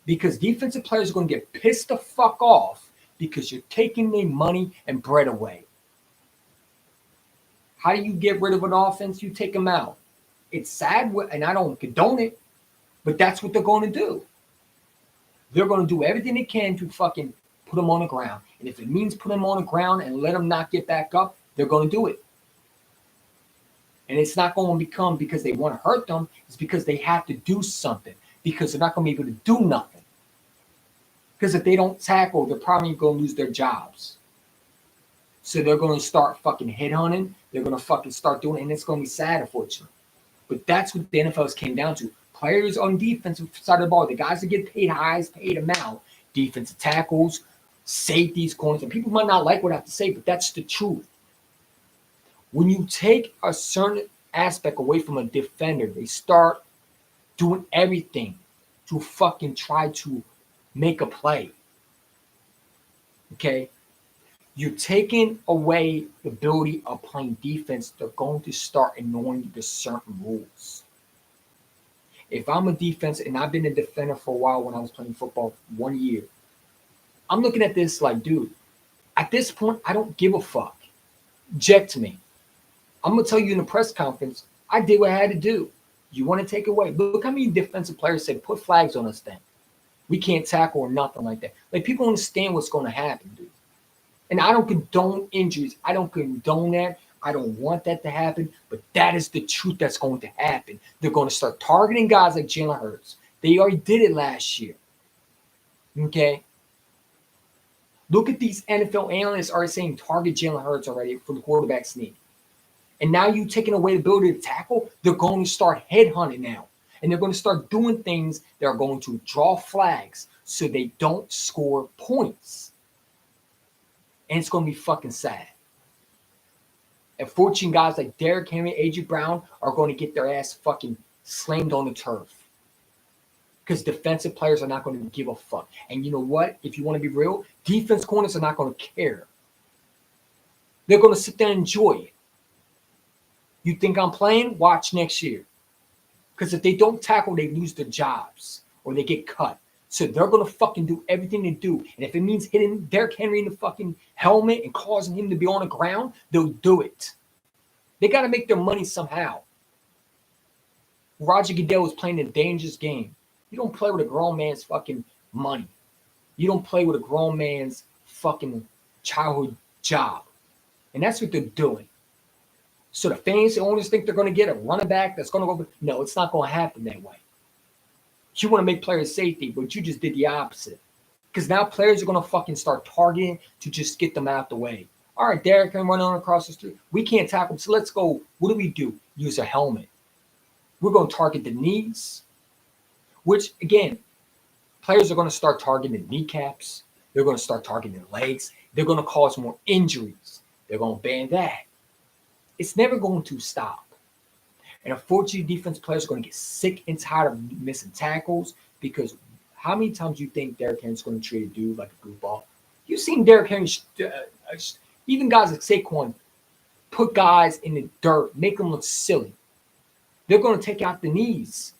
because defensive players are going to get pissed the fuck off because you're taking their money and bread away. How do you get rid of an offense? You take them out. It's sad, and I don't condone it, but that's what they're going to do. They're going to do everything they can to fucking put them on the ground. And if it means put them on the ground and let them not get back up, they're going to do it. And it's not going to become because they want to hurt them. It's because they have to do something, because they're not going to be able to do nothing. Because if they don't tackle, they're probably going to lose their jobs. So they're going to start fucking headhunting. They're going to fucking start doing it, and it's going to be sad, unfortunately. But that's what the NFL came down to. Players on defensive side of the ball, the guys that get paid highest paid amount, defensive tackles, safeties, corners, and people might not like what I have to say, but that's the truth. When you take a certain aspect away from a defender, they start doing everything to fucking try to make a play. Okay? You're taking away the ability of playing defense. They're going to start ignoring the certain rules. If I'm a defense, and I've been a defender for a while when I was playing football 1 year, I'm looking at this like, dude, at this point, I don't give a fuck. Eject me. I'm going to tell you in the press conference, I did what I had to do. You want to take it away? Look how many defensive players said, put flags on us then. We can't tackle or nothing like that. Like, people understand what's going to happen, dude. And I don't condone injuries. I don't condone that. I don't want that to happen. But that is the truth that's going to happen. They're going to start targeting guys like Jalen Hurts. They already did it last year. Okay? Look at these NFL analysts are saying target Jalen Hurts already for the quarterback sneak. And now you taking away the ability to tackle, they're going to start headhunting now. And they're going to start doing things that are going to draw flags so they don't score points. And it's going to be fucking sad. Unfortunately, guys like Derrick Henry, A.J. Brown are going to get their ass fucking slammed on the turf. Because defensive players are not going to give a fuck. And you know what? If you want to be real, defense corners are not going to care. They're going to sit there and enjoy it. You think I'm playing? Watch next year. Because if they don't tackle, they lose their jobs or they get cut. So they're going to fucking do everything they do. And if it means hitting Derrick Henry in the fucking helmet and causing him to be on the ground, they'll do it. They got to make their money somehow. Roger Goodell was playing a dangerous game. You don't play with a grown man's fucking money. You don't play with a grown man's fucking childhood job. And that's what they're doing. So the fantasy owners think they're going to get a running back that's going to go. No, it's not going to happen that way. You want to make players safety, but you just did the opposite. Because now players are going to fucking start targeting to just get them out the way. All right, Derrick can run on across the street. We can't tackle him, so let's go. What do? Use a helmet. We're going to target the knees, which, again, players are going to start targeting the kneecaps. They're going to start targeting the legs. They're going to cause more injuries. They're going to ban that. It's never going to stop. And unfortunately, defense players are going to get sick and tired of missing tackles because how many times do you think Derrick Henry's going to treat a dude like a goofball? You've seen Derrick Henry, even guys like Saquon, put guys in the dirt, make them look silly. They're going to take out the knees.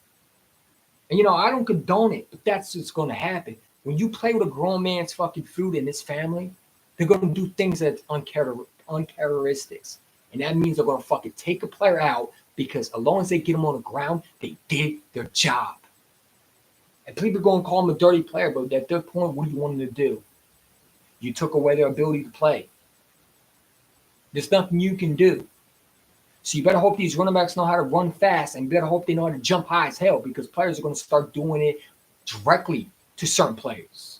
And, I don't condone it, but that's what's going to happen. When you play with a grown man's fucking food in this family, they're going to do things that's uncharacteristics. And that means they're going to fucking take a player out because as long as they get them on the ground, they did their job. And people are going to call him a dirty player, but at that point, what do you want them to do? You took away their ability to play. There's nothing you can do. So you better hope these running backs know how to run fast, and you better hope they know how to jump high as hell because players are going to start doing it directly to certain players.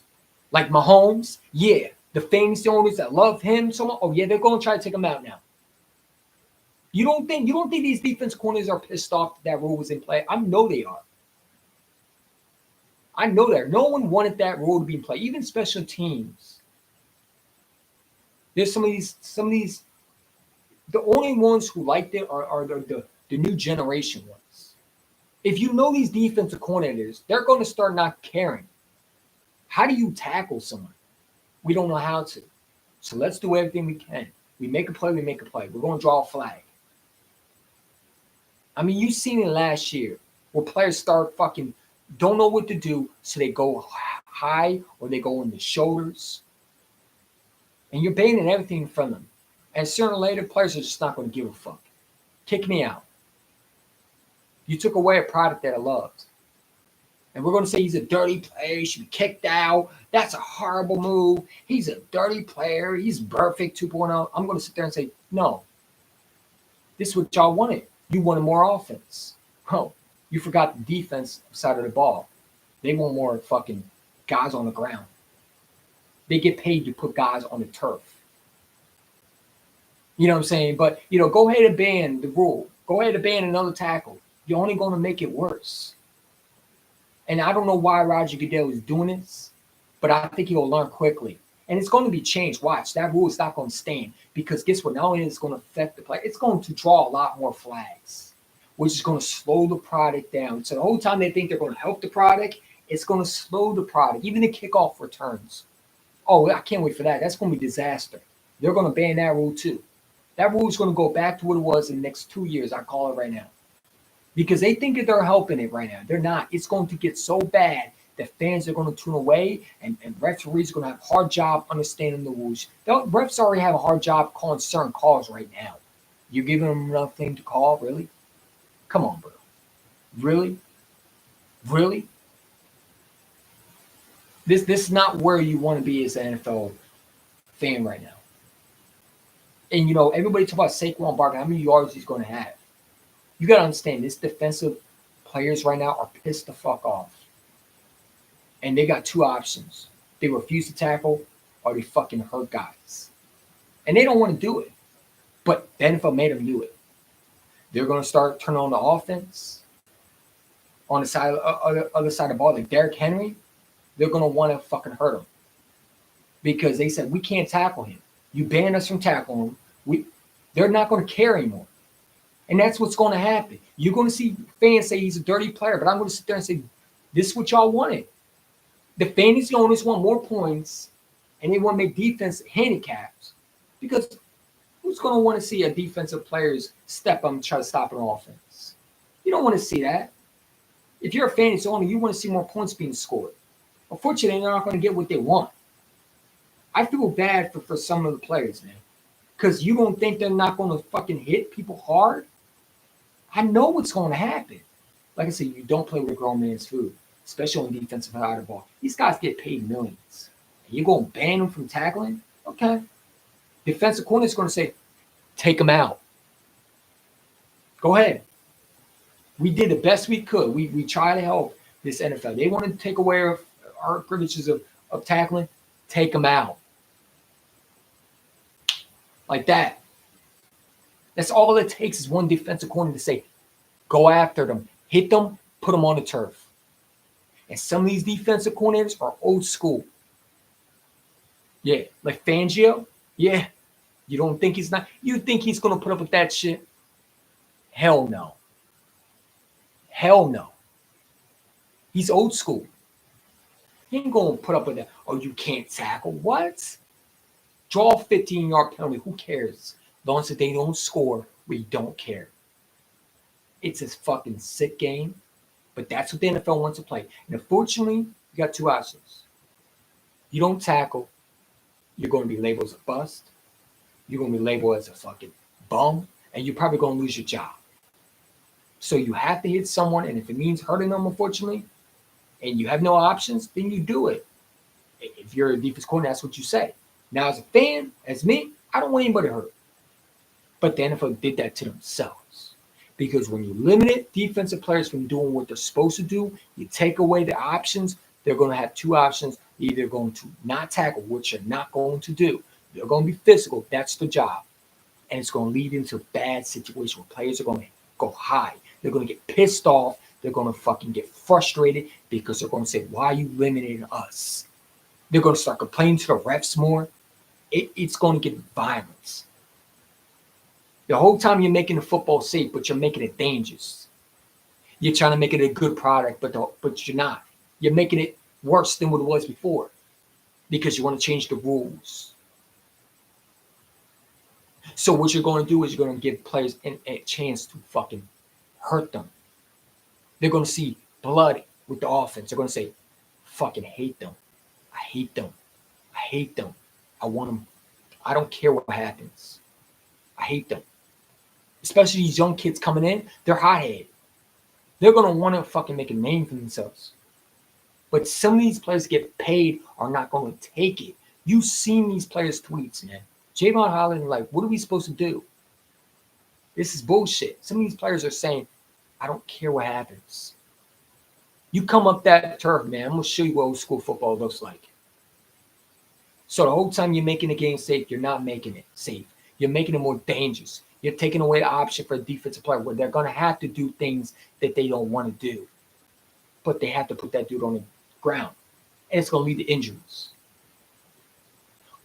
Like Mahomes, yeah, the fantasy owners that love him so much, oh yeah, they're going to try to take him out now. You don't think these defense corners are pissed off that rule was in play? I know they are. I know that. No one wanted that rule to be in play, even special teams. There's some of these. The only ones who liked it are the new generation ones. If you know these defensive coordinators, they're going to start not caring. How do you tackle someone? We don't know how to. So let's do everything we can. We make a play, we make a play. We're going to draw a flag. I mean, you've seen it last year where players start fucking don't know what to do, so they go high or they go in the shoulders. And you're banning everything in front of them. And sooner or later, players are just not going to give a fuck. Kick me out. You took away a product that I loved. And we're going to say he's a dirty player. He should be kicked out. That's a horrible move. He's a dirty player. He's perfect 2.0. I'm going to sit there and say, no. This is what y'all wanted. You wanted more offense. Oh, you forgot the defense side of the ball. They want more fucking guys on the ground. They get paid to put guys on the turf. You know what I'm saying? But, go ahead and ban the rule. Go ahead and ban another tackle. You're only going to make it worse. And I don't know why Roger Goodell is doing this, but I think he'll learn quickly. And it's going to be changed. Watch, that rule is not going to stand. Because guess what? Not only is it going to affect the play, it's going to draw a lot more flags, which is going to slow the product down. So the whole time they think they're going to help the product, it's going to slow the product. Even the kickoff returns. Oh, I can't wait for that. That's going to be a disaster. They're going to ban that rule too. That rule is going to go back to what it was in the next 2 years. I call it right now. Because they think that they're helping it right now. They're not. It's going to get so bad that fans are going to tune away and referees are going to have a hard job understanding the rules. The refs already have a hard job calling certain calls right now. You're giving them nothing to call? Really? Come on, bro. Really? Really? This is not where you want to be as an NFL fan right now. And, everybody talk about Saquon Barkley, how many yards he's going to have. You got to understand, this defensive players right now are pissed the fuck off. And they got two options. They refuse to tackle or they fucking hurt guys. And they don't want to do it. But the NFL made them do it. They're going to start turning on the offense. On the side, other side of the ball, like Derrick Henry, they're going to want to fucking hurt him. Because they said, we can't tackle him. You banned us from tackling him. They're not going to care anymore. And that's what's going to happen. You're going to see fans say he's a dirty player, but I'm going to sit there and say, this is what y'all wanted. The fantasy owners want more points, and they want to make defense handicaps. Because who's going to want to see a defensive players step up and try to stop an offense? You don't want to see that. If you're a fantasy owner, you want to see more points being scored. Unfortunately, they're not going to get what they want. I feel bad for some of the players, man. Because you don't think they're not going to fucking hit people hard? I know what's going to happen. Like I said, you don't play with a grown man's food, especially on the defensive side of the ball. These guys get paid millions. And you're going to ban them from tackling? Okay. Defensive corner is going to say, take them out. Go ahead. We did the best we could. We tried to help this NFL. They wanted to take away our privileges of tackling. Take them out. Like that. That's all it takes is one defensive corner to say, go after them, hit them, put them on the turf. And some of these defensive coordinators are old school. Yeah, like Fangio. Yeah, you don't think he's not? You think he's going to put up with that shit? Hell no. Hell no. He's old school. He ain't going to put up with that. Oh, you can't tackle. What? Draw a 15-yard penalty. Who cares? As long as they don't score, we don't care. It's a fucking sick game, but that's what the NFL wants to play. And unfortunately, you got two options. You don't tackle, you're going to be labeled as a bust. You're going to be labeled as a fucking bum, and you're probably going to lose your job. So you have to hit someone, and if it means hurting them, unfortunately, and you have no options, then you do it. If you're a defense coordinator, that's what you say. Now, as a fan, as me, I don't want anybody hurt. But the NFL did that to themselves. Because when you limit defensive players from doing what they're supposed to do, you take away the options, they're going to have two options. They're either going to not tackle, which you're not going to do. They're going to be physical. That's the job. And it's going to lead into a bad situation where players are going to go high. They're going to get pissed off. They're going to fucking get frustrated because they're going to say, why are you limiting us? They're going to start complaining to the refs more. It's going to get violence. The whole time you're making the football safe, but you're making it dangerous. You're trying to make it a good product, but you're not. You're making it worse than what it was before because you want to change the rules. So what you're going to do is you're going to give players a chance to fucking hurt them. They're going to see blood with the offense. They're going to say, fucking hate them. I hate them. I hate them. I want them. I don't care what happens. I hate them. Especially these young kids coming in, they're hothead. They're going to want to fucking make a name for themselves. But some of these players get paid are not going to take it. You've seen these players' tweets, man. Javon Holland, like, what are we supposed to do? This is bullshit. Some of these players are saying, I don't care what happens. You come up that turf, man, I'm going to show you what old school football looks like. So the whole time you're making the game safe, you're not making it safe. You're making it more dangerous. You're taking away the option for a defensive player where they're going to have to do things that they don't want to do. But they have to put that dude on the ground. And it's going to lead to injuries.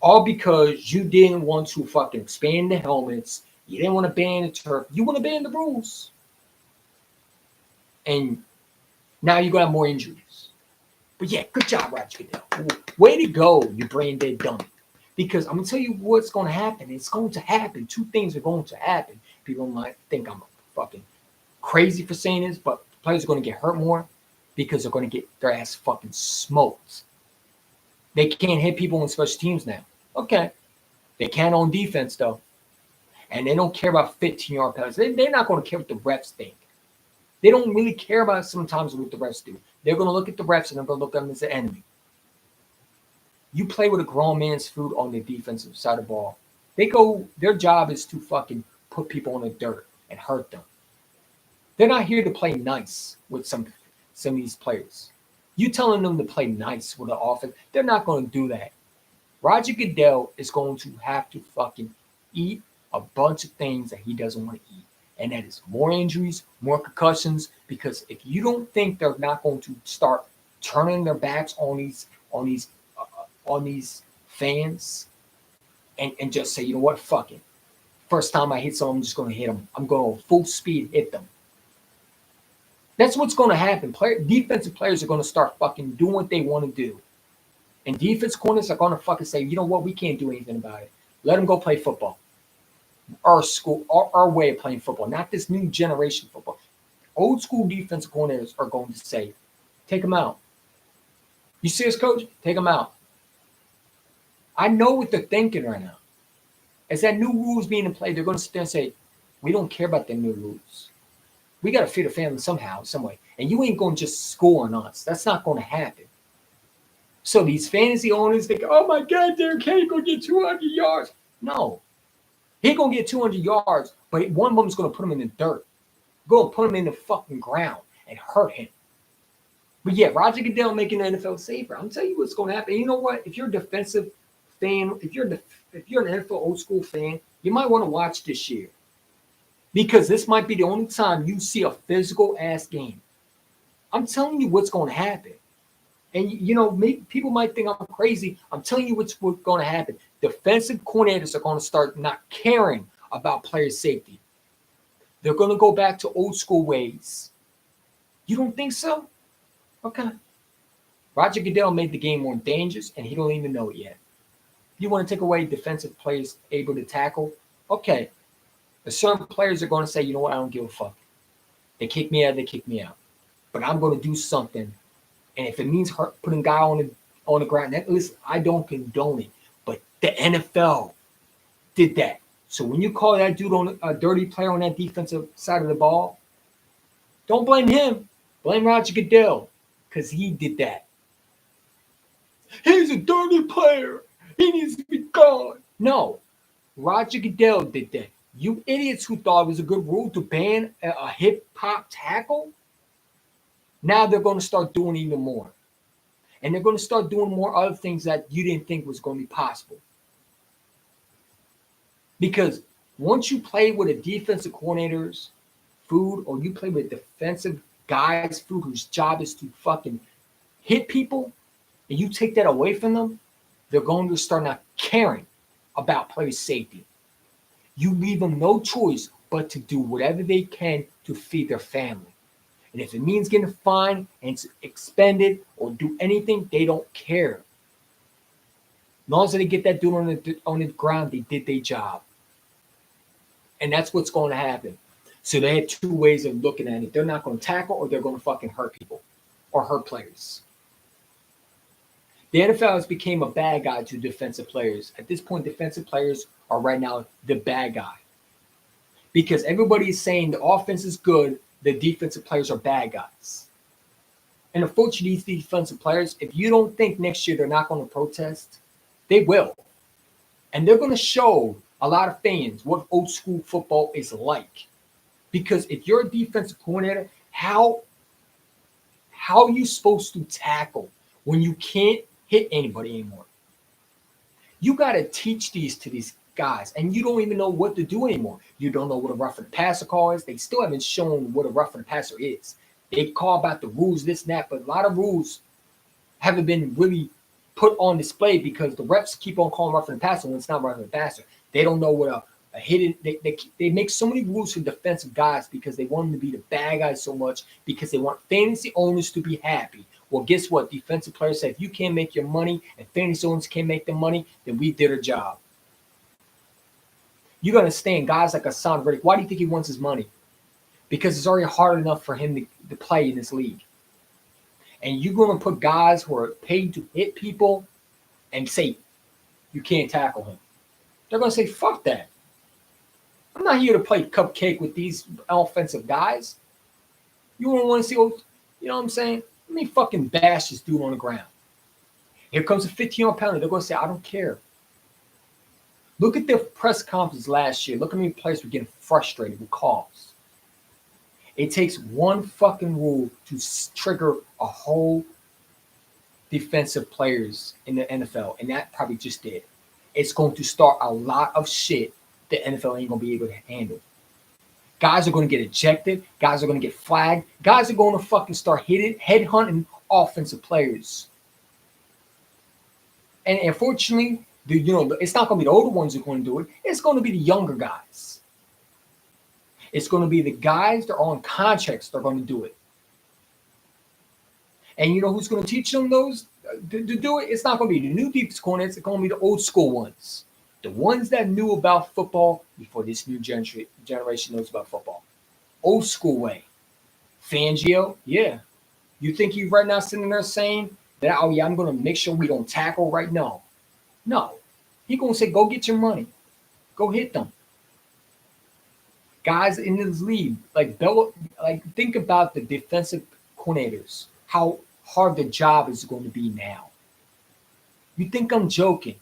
All because you didn't want to fucking expand the helmets. You didn't want to ban the turf. You want to ban the rules. And now you're going to have more injuries. But yeah, good job, Roger Goodell. Way to go, you brain dead dummy. Because I'm going to tell you what's going to happen. It's going to happen. Two things are going to happen. People might think I'm fucking crazy for saying this, but players are going to get hurt more because they're going to get their ass fucking smoked. They can't hit people on special teams now. Okay. They can on defense, though. And they don't care about 15-yard penalties. They're not going to care what the refs think. They don't really care about sometimes what the refs do. They're going to look at the refs and they're going to look at them as an enemy. You play with a grown man's food on the defensive side of the ball. Their job is to fucking put people in the dirt and hurt them. They're not here to play nice with some of these players. You telling them to play nice with the offense, they're not going to do that. Roger Goodell is going to have to fucking eat a bunch of things that he doesn't want to eat. And that is more injuries, more concussions, because if you don't think they're not going to start turning their backs on these fans and just say, you know what, fuck it. First time I hit someone, I'm just going to hit them. I'm going to full speed hit them. That's what's going to happen. Defensive players are going to start fucking doing what they want to do. And defense corners are going to fucking say, you know what, we can't do anything about it. Let them go play football. Our way of playing football, not this new generation football. Old school defensive coordinators are going to say, take them out. You see us, coach? Take them out. I know what they're thinking right now. As that new rules being in play, they're going to sit there and say, we don't care about the new rules. We got to feed a family somehow, some way. And you ain't going to just score on us. That's not going to happen. So these fantasy owners think, oh my God, Derrick Henry going to get 200 yards. No. He going to get 200 yards, but one of them is going to put him in the dirt. Going to put him in the fucking ground and hurt him. But yeah, Roger Goodell making the NFL safer. I'm telling you what's going to happen. And you know what? If you're a defensive fan, if you're an NFL old school fan, you might want to watch this year. Because this might be the only time you see a physical ass game. I'm telling you what's going to happen. And, you know, people might think I'm crazy. I'm telling you what's going to happen. Defensive coordinators are going to start not caring about player safety. They're going to go back to old school ways. You don't think so? Okay. Roger Goodell made the game more dangerous, and he don't even know it yet. You want to take away defensive players able to tackle? Okay. But certain players are going to say, you know what, I don't give a fuck. They kick me out, they kick me out. But I'm going to do something. And if it means putting a guy on the ground, listen, I don't condone it. But the NFL did that. So when you call that dude on a dirty player on that defensive side of the ball, don't blame him. Blame Roger Goodell, because he did that. He's a dirty player. He needs to be gone. No, Roger Goodell did that. You idiots who thought it was a good rule to ban a hip-hop tackle, now they're going to start doing even more. And they're going to start doing more other things that you didn't think was going to be possible. Because Once you play with a defensive coordinator's food, or you play with defensive guys' food whose job is to fucking hit people, and you take that away from them, they're going to start not caring about player safety. You leave them no choice but to do whatever they can to feed their family. And if it means getting fined and expended or do anything, they don't care. As long as they get that dude on the ground, they did their job. And that's what's going to happen. So they have two ways of looking at it. They're not going to tackle, or they're going to fucking hurt people or hurt players. The NFL has become a bad guy to defensive players. At this point, defensive players are right now the bad guy. Because everybody is saying the offense is good, the defensive players are bad guys. And unfortunately, these defensive players, if you don't think next year they're not going to protest, they will. And they're going to show a lot of fans what old school football is like. Because if you're a defensive coordinator, how are you supposed to tackle when you can't hit anybody anymore? You got to teach these to these guys, and you don't even know what to do anymore. You don't know what a roughing the passer call is. They still haven't shown what a roughing the passer is. They call about the rules, this and that, but a lot of rules haven't been really put on display because the reps keep on calling roughing the passer when it's not roughing the passer. They don't know what a hidden. They make so many rules for defensive guys because they want them to be the bad guys so much, because they want fantasy owners to be happy. Well, guess what? Defensive players say, if you can't make your money and fantasy owners can't make the money, then we did our job. You're going to stand guys like Hassan Reddick. Why do you think he wants his money? Because it's already hard enough for him to play in this league. And you're going to put guys who are paid to hit people and say, you can't tackle him. They're going to say, fuck that. I'm not here to play cupcake with these offensive guys. You don't want to see, you know what I'm saying? Let me fucking bash this dude on the ground. Here comes a 15-yard penalty. They're going to say, I don't care. Look at their press conference last year. Look how many players were getting frustrated with calls. It takes one fucking rule to trigger a whole defensive players in the NFL, and that probably just did. It's going to start a lot of shit the NFL ain't going to be able to handle. Guys are going to get ejected. Guys are going to get flagged. Guys are going to fucking start headhunting offensive players. And unfortunately, it's not going to be the older ones who are going to do it. It's going to be the younger guys. It's going to be the guys that are on contracts that are going to do it. And you know who's going to teach them those to do it? It's not going to be the new defense coordinators. It's going to be the old school ones. The ones that knew about football before this new generation knows about football. Old school way. Fangio, yeah. You think he's right now sitting there saying that, oh yeah, I'm going to make sure we don't tackle right now? No. He's going to say, go get your money. Go hit them. Guys in this league, think about the defensive coordinators, how hard the job is going to be now. You think I'm joking?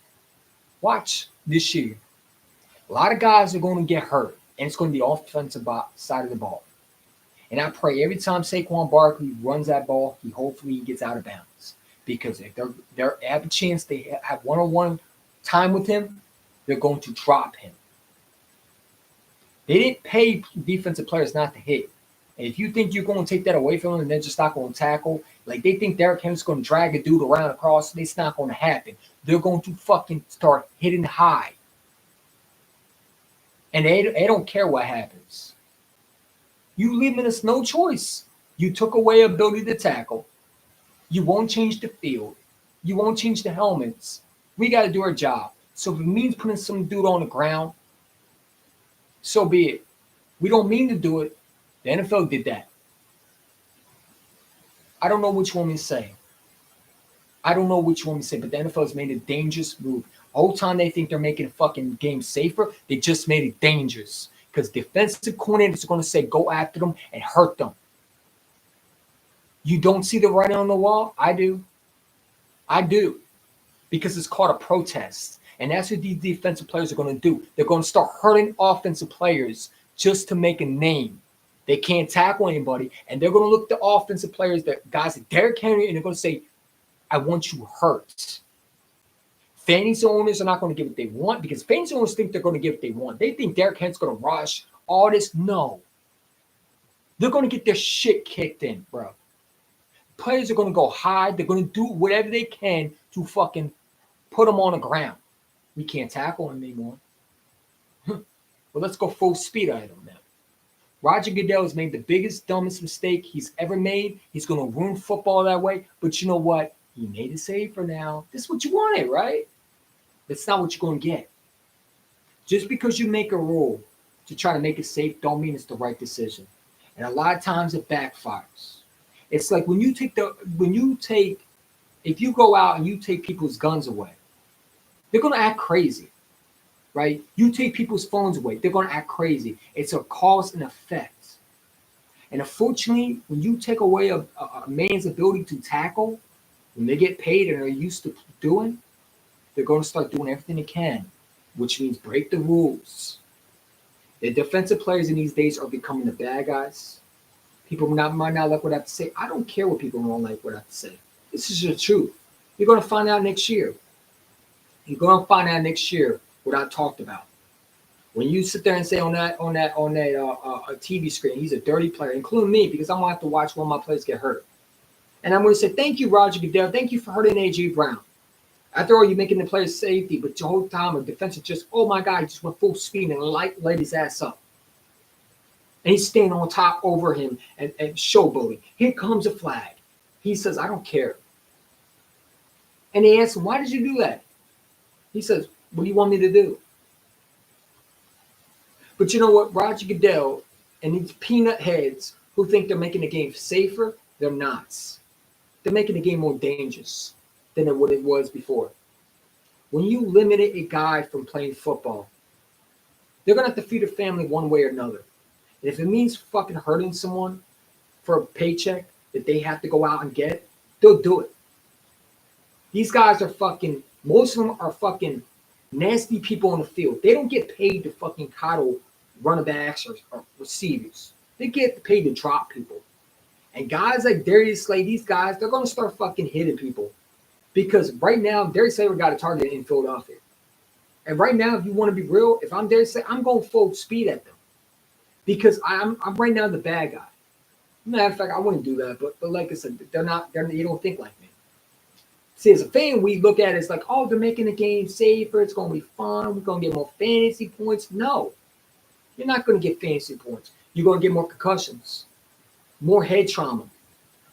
Watch this year. A lot of guys are going to get hurt, and it's going to be the offensive side of the ball. And I pray every time Saquon Barkley runs that ball, hopefully gets out of bounds. Because if they have a chance, they have one-on-one time with him, they're going to drop him. They didn't pay defensive players not to hit. And if you think you're going to take that away from them and they're just not going to tackle, like they think Derrick Henry's going to drag a dude around across, it's not going to happen. They're going to fucking start hitting high. And they don't care what happens. You leaving us no choice. You took away ability to tackle. You won't change the field. You won't change the helmets. We got to do our job. So if it means putting some dude on the ground, so be it. We don't mean to do it. The NFL did that. I don't know which one to say. But the NFL has made a dangerous move. Whole time they think they're making the fucking game safer, they just made it dangerous. Because defensive coordinators are going to say, go after them and hurt them. You don't see the writing on the wall? I do. Because it's called a protest. And that's what these defensive players are going to do. They're going to start hurting offensive players just to make a name. They can't tackle anybody. And they're going to look at the offensive players, guys like Derrick Henry, and they're going to say, I want you hurt. Fantasy owners are not going to get what they want because fantasy owners think they're going to get what they want. They think Derrick Henry's going to rush all this. No. They're going to get their shit kicked in, bro. Players are going to go high. They're going to do whatever they can to fucking put them on the ground. We can't tackle him anymore. Well, let's go full speed at him now. Roger Goodell has made the biggest, dumbest mistake he's ever made. He's going to ruin football that way. But you know what? He made it safer now. This is what you wanted, right? That's not what you're going to get. Just because you make a rule to try to make it safe don't mean it's the right decision. And a lot of times it backfires. It's like if you go out and you take people's guns away, they're going to act crazy, right? You take people's phones away, they're going to act crazy. It's a cause and effect. And unfortunately, when you take away a man's ability to tackle, when they get paid and are used to doing, they're going to start doing everything they can, which means break the rules. The defensive players in these days are becoming the bad guys. People might not like what I have to say. I don't care what people don't like what I have to say. This is the truth. You're going to find out next year. You're going to find out next year what I talked about. When you sit there and say on that TV screen, he's a dirty player, including me, because I'm going to have to watch one of my players get hurt. And I'm going to say, thank you, Roger Goodell. Thank you for hurting A.J. Brown. After all, you're making the player's safety, but the whole time a defensive just, oh my God, he just went full speed and laid his ass up. And he's standing on top over him and showboating. Here comes a flag. He says, I don't care. And they ask him, why did you do that? He says, what do you want me to do? But you know what? Roger Goodell and these peanut heads who think they're making the game safer, they're not. They're making the game more dangerous than what it was before. When you limited a guy from playing football, they're going to have to feed a family one way or another. And if it means fucking hurting someone for a paycheck that they have to go out and get, they'll do it. These guys are fucking, most of them are fucking nasty people on the field. They don't get paid to fucking coddle running backs or receivers. They get paid to drop people. And guys like Darius Slay, these guys, they're going to start fucking hitting people. Because right now, Darius Slay got a target in Philadelphia. And right now, if you want to be real, if I'm Darius Slay, I'm going full speed at them. Because I'm right now the bad guy. Matter of fact, I wouldn't do that. But like I said, they don't think like me. See, as a fan, we look at it as like, oh, they're making the game safer. It's going to be fun. We're going to get more fantasy points. No, you're not going to get fantasy points. You're going to get more concussions, more head trauma,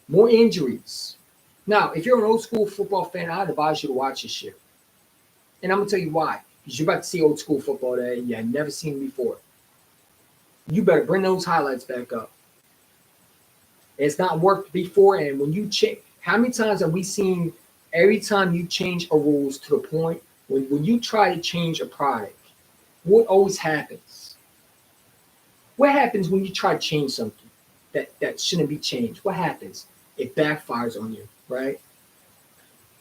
more injuries. Now, if you're an old school football fan, I'd advise you to watch this shit. And I'm going to tell you why. Because you're about to see old school football that you have never seen before. You better bring those highlights back up. It's not worked before. And when you check, how many times have we seen every time you change a rules to the point when you try to change a product, what always happens? What happens when you try to change something that shouldn't be changed? What happens? It backfires on you, right?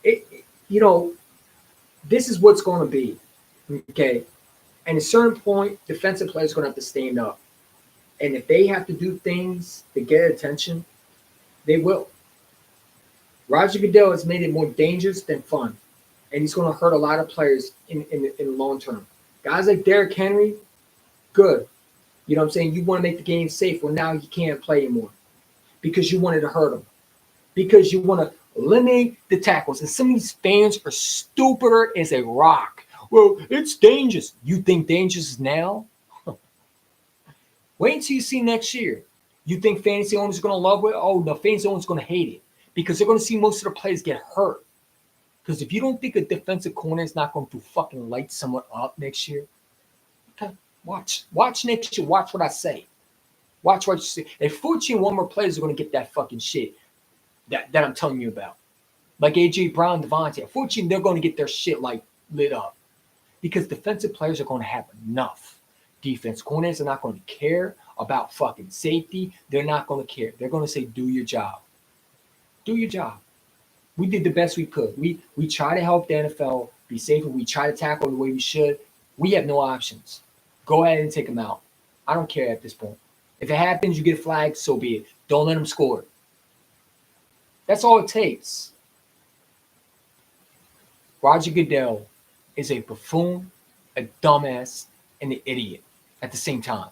This is what's going to be, okay? And at a certain point, defensive players are going to have to stand up. And if they have to do things to get attention, they will. Roger Goodell has made it more dangerous than fun. And he's going to hurt a lot of players in the long term. Guys like Derrick Henry, good. You know what I'm saying? You want to make the game safe. Well, now you can't play anymore because you wanted to hurt him. Because you want to eliminate the tackles. And some of these fans are stupider as a rock. Well, it's dangerous. You think dangerous now? Wait until you see next year. You think fantasy owners are going to love it? Oh, no, fantasy owners are going to hate it because they're going to see most of the players get hurt. Because if you don't think a defensive corner is not going to fucking light someone up next year, okay, watch next year. Watch what I say. Watch what you say. And 14 one more players are going to get that fucking shit that I'm telling you about. Like A.J. Brown, Devontae. 14, they're going to get their shit like lit up because defensive players are going to have enough. Defense corners are not going to care about fucking safety. They're not going to care. They're going to say, do your job. Do your job. We did the best we could. We try to help the NFL be safer. We try to tackle the way we should. We have no options. Go ahead and take them out. I don't care at this point. If it happens, you get a flag, so be it. Don't let them score. That's all it takes. Roger Goodell is a buffoon, a dumbass, and an idiot at the same time.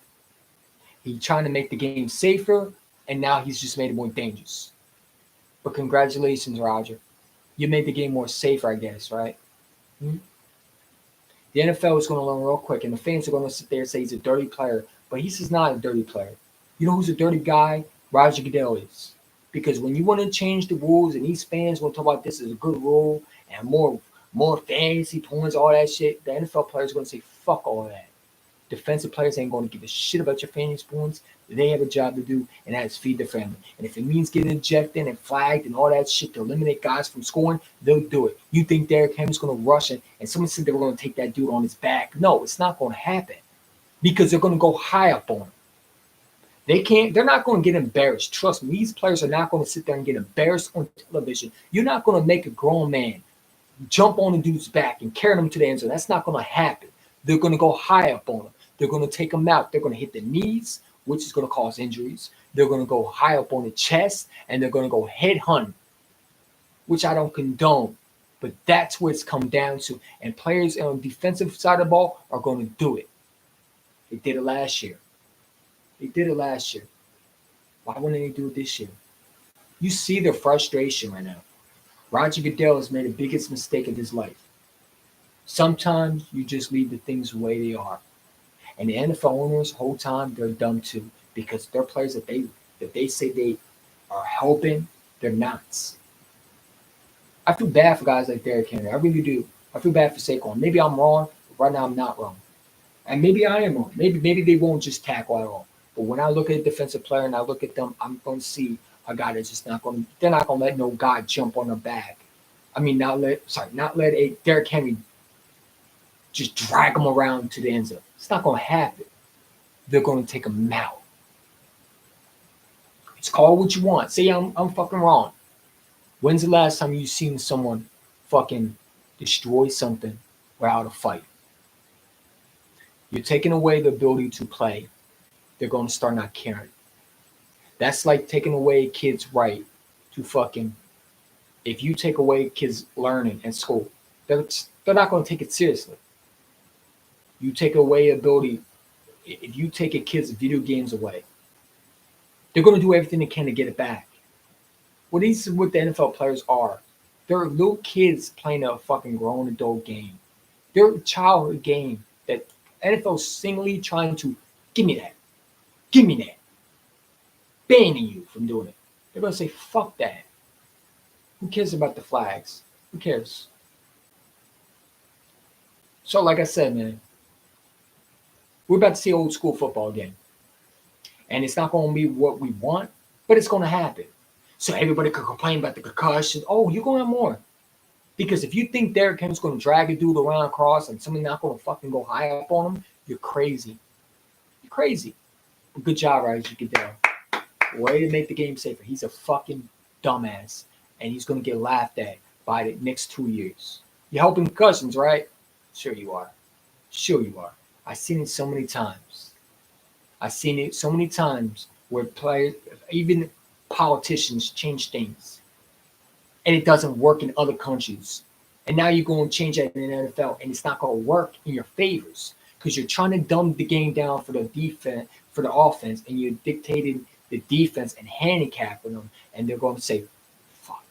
He's trying to make the game safer, and now he's just made it more dangerous. But congratulations, Roger. You made the game more safer, I guess, right? Hmm? The NFL is going to learn real quick, and the fans are going to sit there and say he's a dirty player, but he's just not a dirty player. You know who's a dirty guy? Roger Goodell is. Because when you want to change the rules, and these fans want to talk about this as a good rule and more fantasy points, all that shit, the NFL players are going to say fuck all that. Defensive players ain't going to give a shit about your fantasy points. They have a job to do, and that is feed their family. And if it means getting ejected and flagged and all that shit to eliminate guys from scoring, they'll do it. You think Derrick Henry's going to rush it, and someone said they were going to take that dude on his back? No, it's not going to happen because they're going to go high up on him. They're not going to get embarrassed. Trust me, these players are not going to sit there and get embarrassed on television. You're not going to make a grown man jump on a dude's back and carry him to the end zone. That's not going to happen. They're going to go high up on him. They're going to take him out. They're going to hit the knees, which is going to cause injuries. They're going to go high up on the chest, and they're going to go head hunting, which I don't condone. But that's what it's come down to. And players on the defensive side of the ball are going to do it. They did it last year. Why wouldn't they do it this year? You see their frustration right now. Roger Goodell has made the biggest mistake of his life. Sometimes you just leave the things the way they are. And the NFL owners, whole time, they're dumb too, because they're players that they say they are helping, they're not. I feel bad for guys like Derrick Henry. I really do. I feel bad for Saquon. Maybe I'm wrong, but right now I'm not wrong. And maybe I am wrong. Maybe they won't just tackle at all. But when I look at a defensive player and I look at them, I'm going to see a guy that's just not going to, they're not going to let no guy jump on their back. I mean, not let a Derrick Henry just drag him around to the end zone. It's not going to happen. They're going to take him out. It's called what you want. Say I'm fucking wrong. When's the last time you seen someone fucking destroy something without a fight? You're taking away the ability to play. They're going to start not caring. That's like taking away kids' right to fucking, if you take away kids' learning in school, they're not going to take it seriously. You take away ability, if you take a kid's video games away, they're going to do everything they can to get it back. Well, these are what the NFL players are. They're little kids playing a fucking grown adult game. They're a childhood game that NFL is singly trying to give me that. Banning you from doing it. They're going to say, fuck that. Who cares about the flags? Who cares? So, like I said, man, we're about to see old school football again. And it's not going to be what we want, but it's going to happen. So everybody could complain about the concussions. Oh, you're going to have more. Because if you think Derrick Henry's going to drag a dude around across and somebody's not going to fucking go high up on him, you're crazy. You're crazy. But good job, Roger Goodell. Way to make the game safer. He's a fucking dumbass. And he's going to get laughed at by the next 2 years. You're helping concussions, right? Sure you are. I've seen it so many times. Where players, even politicians, change things. And it doesn't work in other countries. And now you're going to change that in the NFL, and it's not going to work in your favors because you're trying to dumb the game down for the defense, for the offense, and you're dictating the defense and handicapping them, and they're going to say, fuck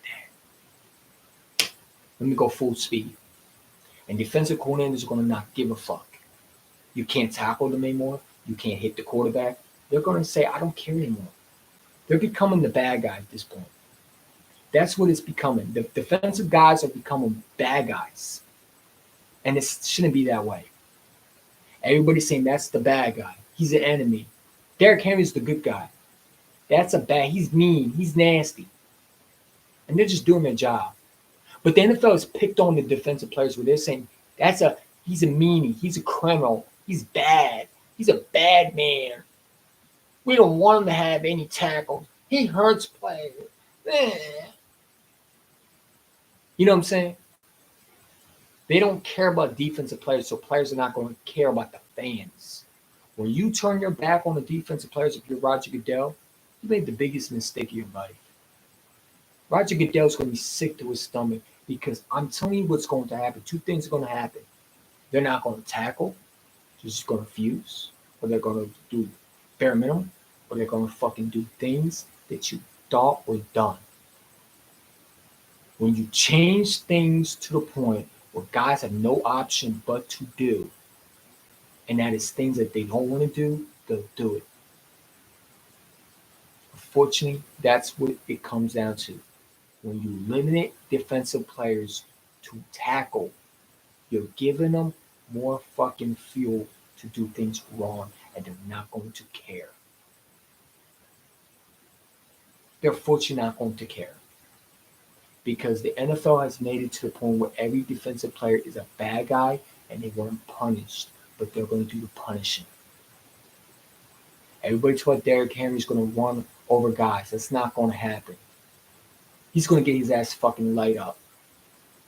that. Let me go full speed. And defensive coordinators are going to not give a fuck. You can't tackle them anymore. You can't hit the quarterback. They're going to say, I don't care anymore. They're becoming the bad guy at this point. That's what it's becoming. The defensive guys are becoming bad guys. And it shouldn't be that way. Everybody's saying that's the bad guy. He's an enemy. Derrick Henry's the good guy. He's mean. He's nasty. And they're just doing their job. But the NFL has picked on the defensive players where they're saying he's a meanie. He's a criminal. He's bad. He's a bad man. We don't want him to have any tackles. He hurts players. You know what I'm saying? They don't care about defensive players, so players are not going to care about the fans. When you turn your back on the defensive players, if you're Roger Goodell, you made the biggest mistake of your life. Roger Goodell's going to be sick to his stomach because I'm telling you what's going to happen. Two things are going to happen. They're not going to tackle. They're just going to fuse, or they're going to do bare minimum, or they're going to fucking do things that you thought were done. When you change things to the point where guys have no option but to do, and that is things that they don't want to do, they'll do it. Unfortunately, that's what it comes down to. When you limit defensive players to tackle, you're giving them more fucking fuel to do things wrong, and they're not going to care. They're fortunately not going to care. Because the NFL has made it to the point where every defensive player is a bad guy and they weren't punished, but they're going to do the punishing. Everybody thought Derrick Henry's going to run over guys. That's not going to happen. He's going to get his ass fucking light up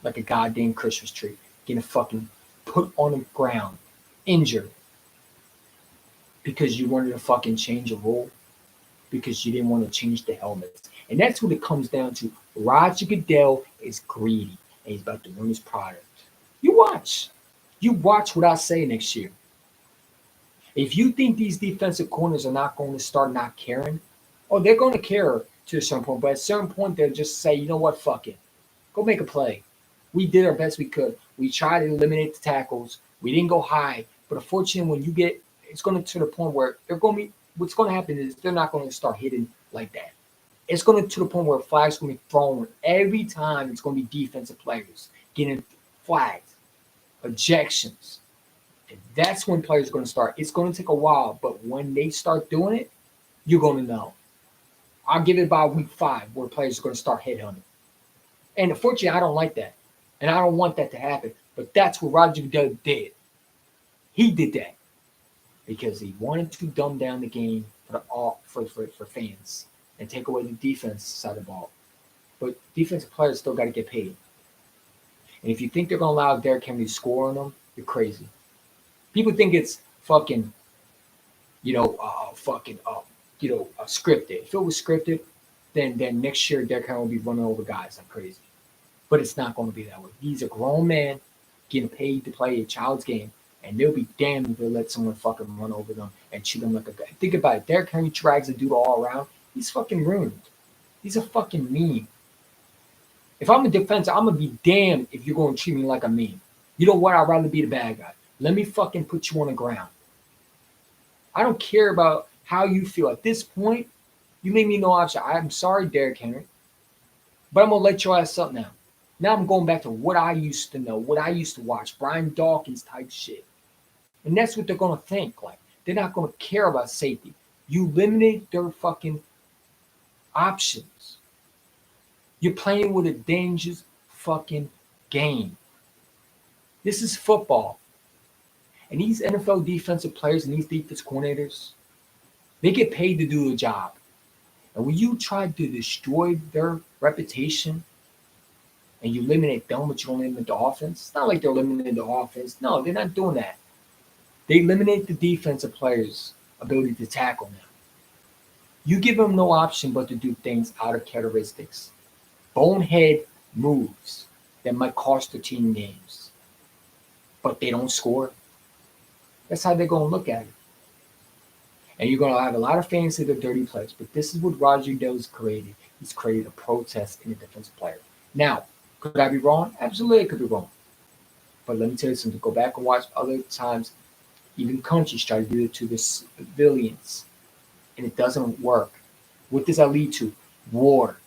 like a goddamn Christmas tree, getting fucking put on the ground, injured, because you wanted to fucking change a rule, because you didn't want to change the helmets. And that's what it comes down to. Roger Goodell is greedy, and he's about to ruin his product. You watch. You watch what I say next year. If you think these defensive corners are not going to start not caring, oh, they're going to care to a certain point. But at a certain point, they'll just say, you know what, fuck it. Go make a play. We did our best we could. We tried to eliminate the tackles. We didn't go high. But unfortunately, when you get, it's going to the point where they're going to be, what's going to happen is they're not going to start hitting like that. It's going to the point where flags going to be thrown every time. It's going to be defensive players getting flags, ejections. And that's when players are going to start. It's going to take a while, but when they start doing it, you're going to know. I'll give it about week 5 where players are going to start headhunting. And unfortunately, I don't like that. And I don't want that to happen. But that's what Roger Goodell did. He did that because he wanted to dumb down the game for fans and take away the defense side of the ball. But defensive players still got to get paid. And if you think they're going to allow Derrick Henry to score on them, you're crazy. People think it's fucking, scripted. If it was scripted, then next year Derrick Henry will be running over guys like crazy. But it's not going to be that way. He's a grown man getting paid to play a child's game, and they'll be damned if they let someone fucking run over them and shoot them like a guy. Think about it. Derrick Henry drags a dude all around. He's fucking ruined. He's a fucking meme. If I'm a defense, I'm going to be damned if you're going to treat me like a meme. You know what? I'd rather be the bad guy. Let me fucking put you on the ground. I don't care about how you feel. At this point, you made me no option. I'm sorry, Derrick Henry, but I'm going to let your ass up now. Now I'm going back to what I used to know, what I used to watch, Brian Dawkins type shit. And that's what they're going to think. Like, they're not going to care about safety. You limited their fucking options. You're playing with a dangerous fucking game. This is football. And these NFL defensive players and these defensive coordinators, they get paid to do the job. And when you try to destroy their reputation and you eliminate them, but you don't eliminate the offense, it's not like they're eliminating the offense. No, they're not doing that. They eliminate the defensive players' ability to tackle now. You give them no option but to do things out of characteristics. Bonehead moves that might cost the team games. But they don't score. That's how they're going to look at it. And you're going to have a lot of fans say they're dirty players. But this is what Roger Goodell has created. He's created a protest in a defensive player. Now, could I be wrong? Absolutely, I could be wrong. But let me tell you something. Go back and watch other times. Even countries try to do it to the civilians. And it doesn't work. What does that lead to? War.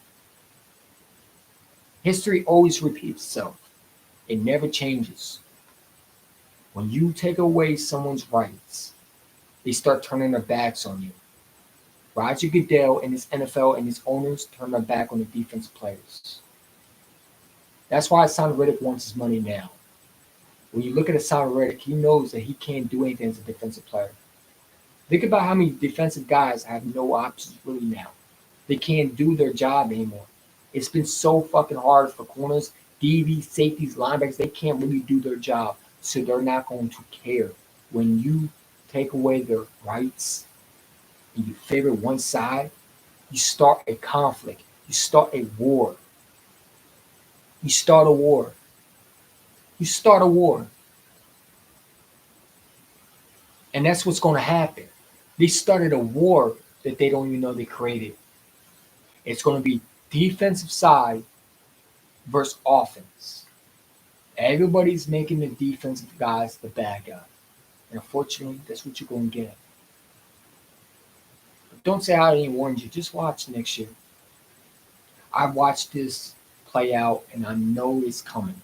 History always repeats itself. It never changes. When you take away someone's rights, they start turning their backs on you. Roger Goodell and his NFL and his owners turn their back on the defensive players. That's why Hassan Reddick wants his money now. When you look at Hassan Reddick, he knows that he can't do anything as a defensive player. Think about how many defensive guys have no options really now. They can't do their job anymore. It's been so fucking hard for corners, DBs, safeties, linebackers. They can't really do their job, so they're not going to care. When you take away their rights and you favor one side, you start a conflict. You start a war. You start a war. You start a war. And that's what's going to happen. They started a war that they don't even know they created. It's going to be defensive side versus offense. Everybody's making the defensive guys the bad guy. And unfortunately, that's what you're going to get. But don't say I didn't warn you. Just watch next year. I watched this play out, and I know it's coming.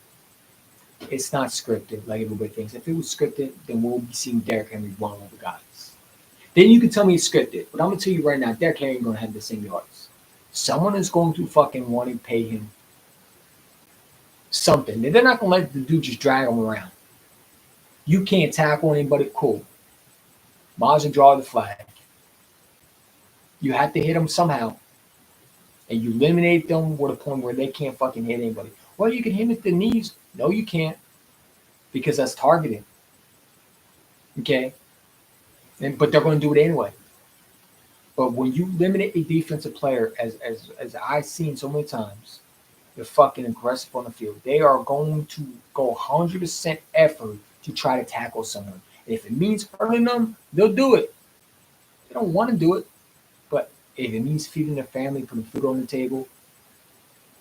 It's not scripted like everybody thinks. If it was scripted, then we'll be seeing Derrick Henry run over guys. Then you can tell me it's scripted. But I'm going to tell you right now, Derrick Henry ain't going to have the same yards. Someone is going to fucking want to pay him something. They're not going to let the dude just drag him around. You can't tackle anybody, cool. Might as well draw the flag. You have to hit them somehow. And you eliminate them with a point where they can't fucking hit anybody. Well, you can hit them at the knees. No, you can't. Because that's targeting. Okay? But they're going to do it anyway. But when you eliminate a defensive player, as I've seen so many times, they're fucking aggressive on the field. They are going to go 100% effort to try to tackle someone. And if it means hurting them, they'll do it. They don't want to do it. But if it means feeding their family, putting food on the table,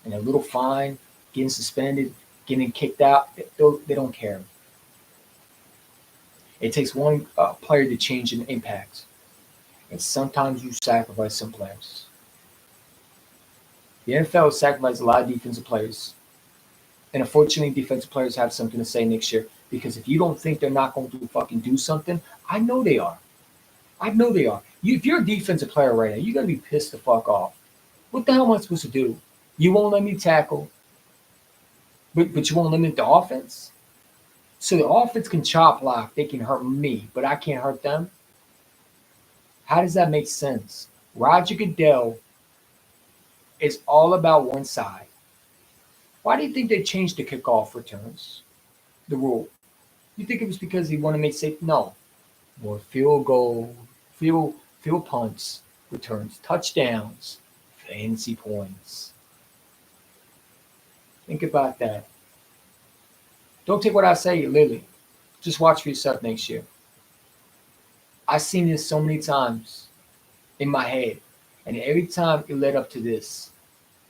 and a little fine, getting suspended, getting kicked out, they don't care. It takes one player to change an impact. And sometimes you sacrifice some players. The NFL has sacrificed a lot of defensive players. And unfortunately, defensive players have something to say next year. Because if you don't think they're not going to fucking do something, I know they are. I know they are. If you're a defensive player right now, you're going to be pissed the fuck off. What the hell am I supposed to do? You won't let me tackle. But you won't limit the offense? So the offense can chop block. They can hurt me, but I can't hurt them? How does that make sense? Roger Goodell is all about one side. Why do you think they changed the kickoff returns? The rule. You think it was because he wanted to make safe? No. More field goal, field punts, returns, touchdowns, fantasy points. Think about that. Don't take what I say literally. Just watch for yourself next year. I've seen this so many times in my head. And every time it led up to this.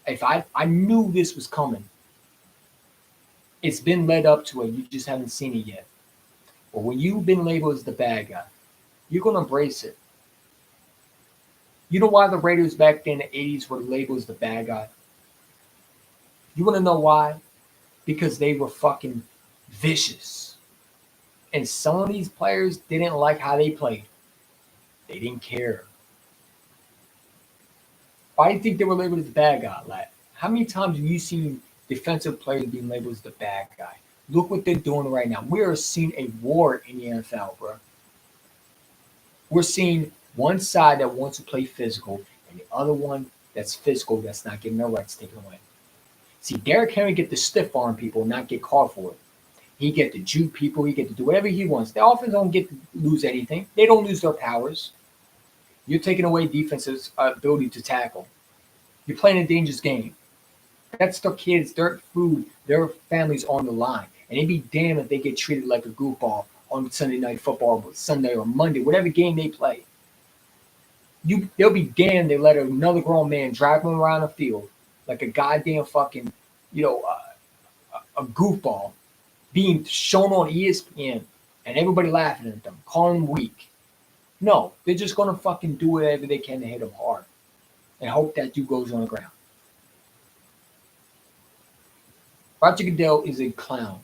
If I knew this was coming. It's been led up to it. You just haven't seen it yet. But when you've been labeled as the bad guy, you're going to embrace it. You know why the Raiders back then in the 80s were labeled as the bad guy? You want to know why? Because they were fucking vicious. And some of these players didn't like how they played. They didn't care. Why do you think they were labeled as the bad guy? Like, how many times have you seen defensive players being labeled as the bad guy? Look what they're doing right now. We are seeing a war in the NFL, bro. We're seeing one side that wants to play physical and the other one that's physical that's not getting their rights taken away. See, Derrick Henry get to stiff arm people and not get caught for it. He get to juke people. He get to do whatever he wants. The offense don't get to lose anything. They don't lose their powers. You're taking away defense's ability to tackle. You're playing a dangerous game. That's their kids, their food, their families on the line. And they'd be damned if they get treated like a goofball on Sunday Night Football, Sunday or Monday, whatever game they play. They'll be damned they let another grown man drive them around the field like a goddamn fucking, a goofball being shown on ESPN and everybody laughing at them, calling them weak. No, they're just going to fucking do whatever they can to hit them hard and hope that dude goes on the ground. Roger Goodell is a clown.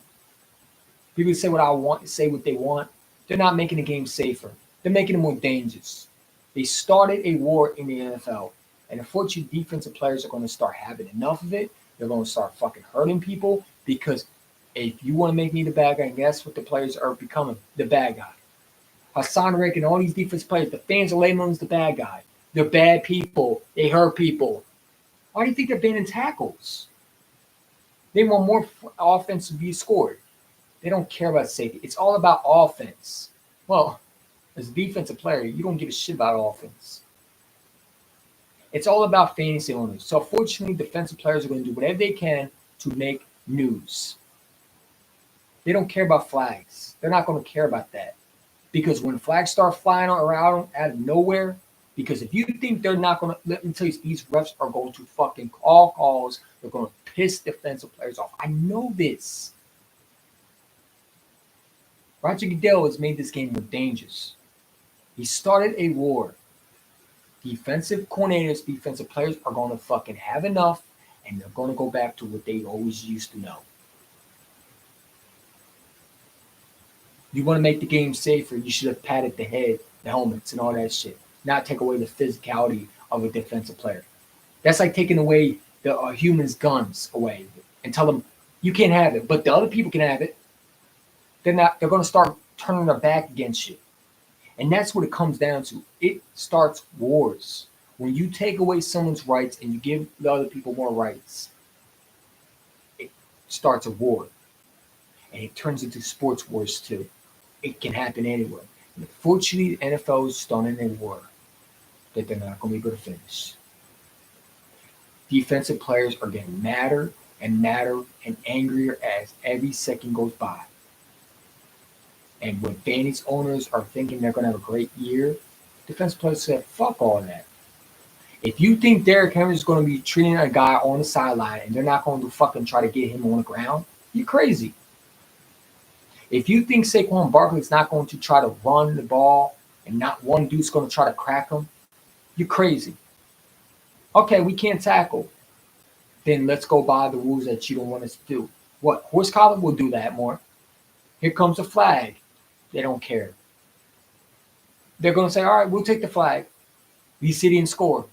People say what I want, say what they want. They're not making the game safer. They're making it more dangerous. They started a war in the NFL. And unfortunately, defensive players are going to start having enough of it. They're going to start fucking hurting people because if you want to make me the bad guy, and that's what the players are becoming, the bad guy. Hassan Rick and all these defense players, the fans are labeling them as the bad guy. They're bad people. They hurt people. Why do you think they're banning tackles? They want more offense to be scored. They don't care about safety. It's all about offense. Well, as a defensive player, you don't give a shit about offense. It's all about fantasy owners. So fortunately, defensive players are going to do whatever they can to make news. They don't care about flags. They're not going to care about that Because when flags start flying around out of nowhere, because if you think they're not going to, let me tell you, these refs are going to fucking call calls. They're going to piss defensive players off. I know this. Roger Goodell has made this game more dangerous. He started a war. Defensive coordinators, defensive players are going to fucking have enough, and they're going to go back to what they always used to know. You want to make the game safer, you should have padded the head, the helmets, and all that shit. Not take away the physicality of a defensive player. That's like taking away the humans' guns away and tell them you can't have it, but the other people can have it. They're not. They're going to start turning their back against you, and that's what it comes down to. It starts wars when you take away someone's rights and you give the other people more rights. It starts a war, and it turns into sports wars too. It can happen anywhere. And unfortunately, the NFL is starting a war that they're not going to be able to finish. Defensive players are getting madder and madder and angrier as every second goes by. And when fantasy owners are thinking they're going to have a great year, defensive players say, fuck all that. If you think Derrick Henry is going to be treating a guy on the sideline and they're not going to fucking try to get him on the ground, you're crazy. If you think Saquon Barkley's not going to try to run the ball and not one dude's going to try to crack him, you're crazy. Okay, we can't tackle. Then let's go by the rules that you don't want us to do. What? Horse collar will do that more. Here comes a flag. They don't care. They're going to say, all right, we'll take the flag. We sit and score.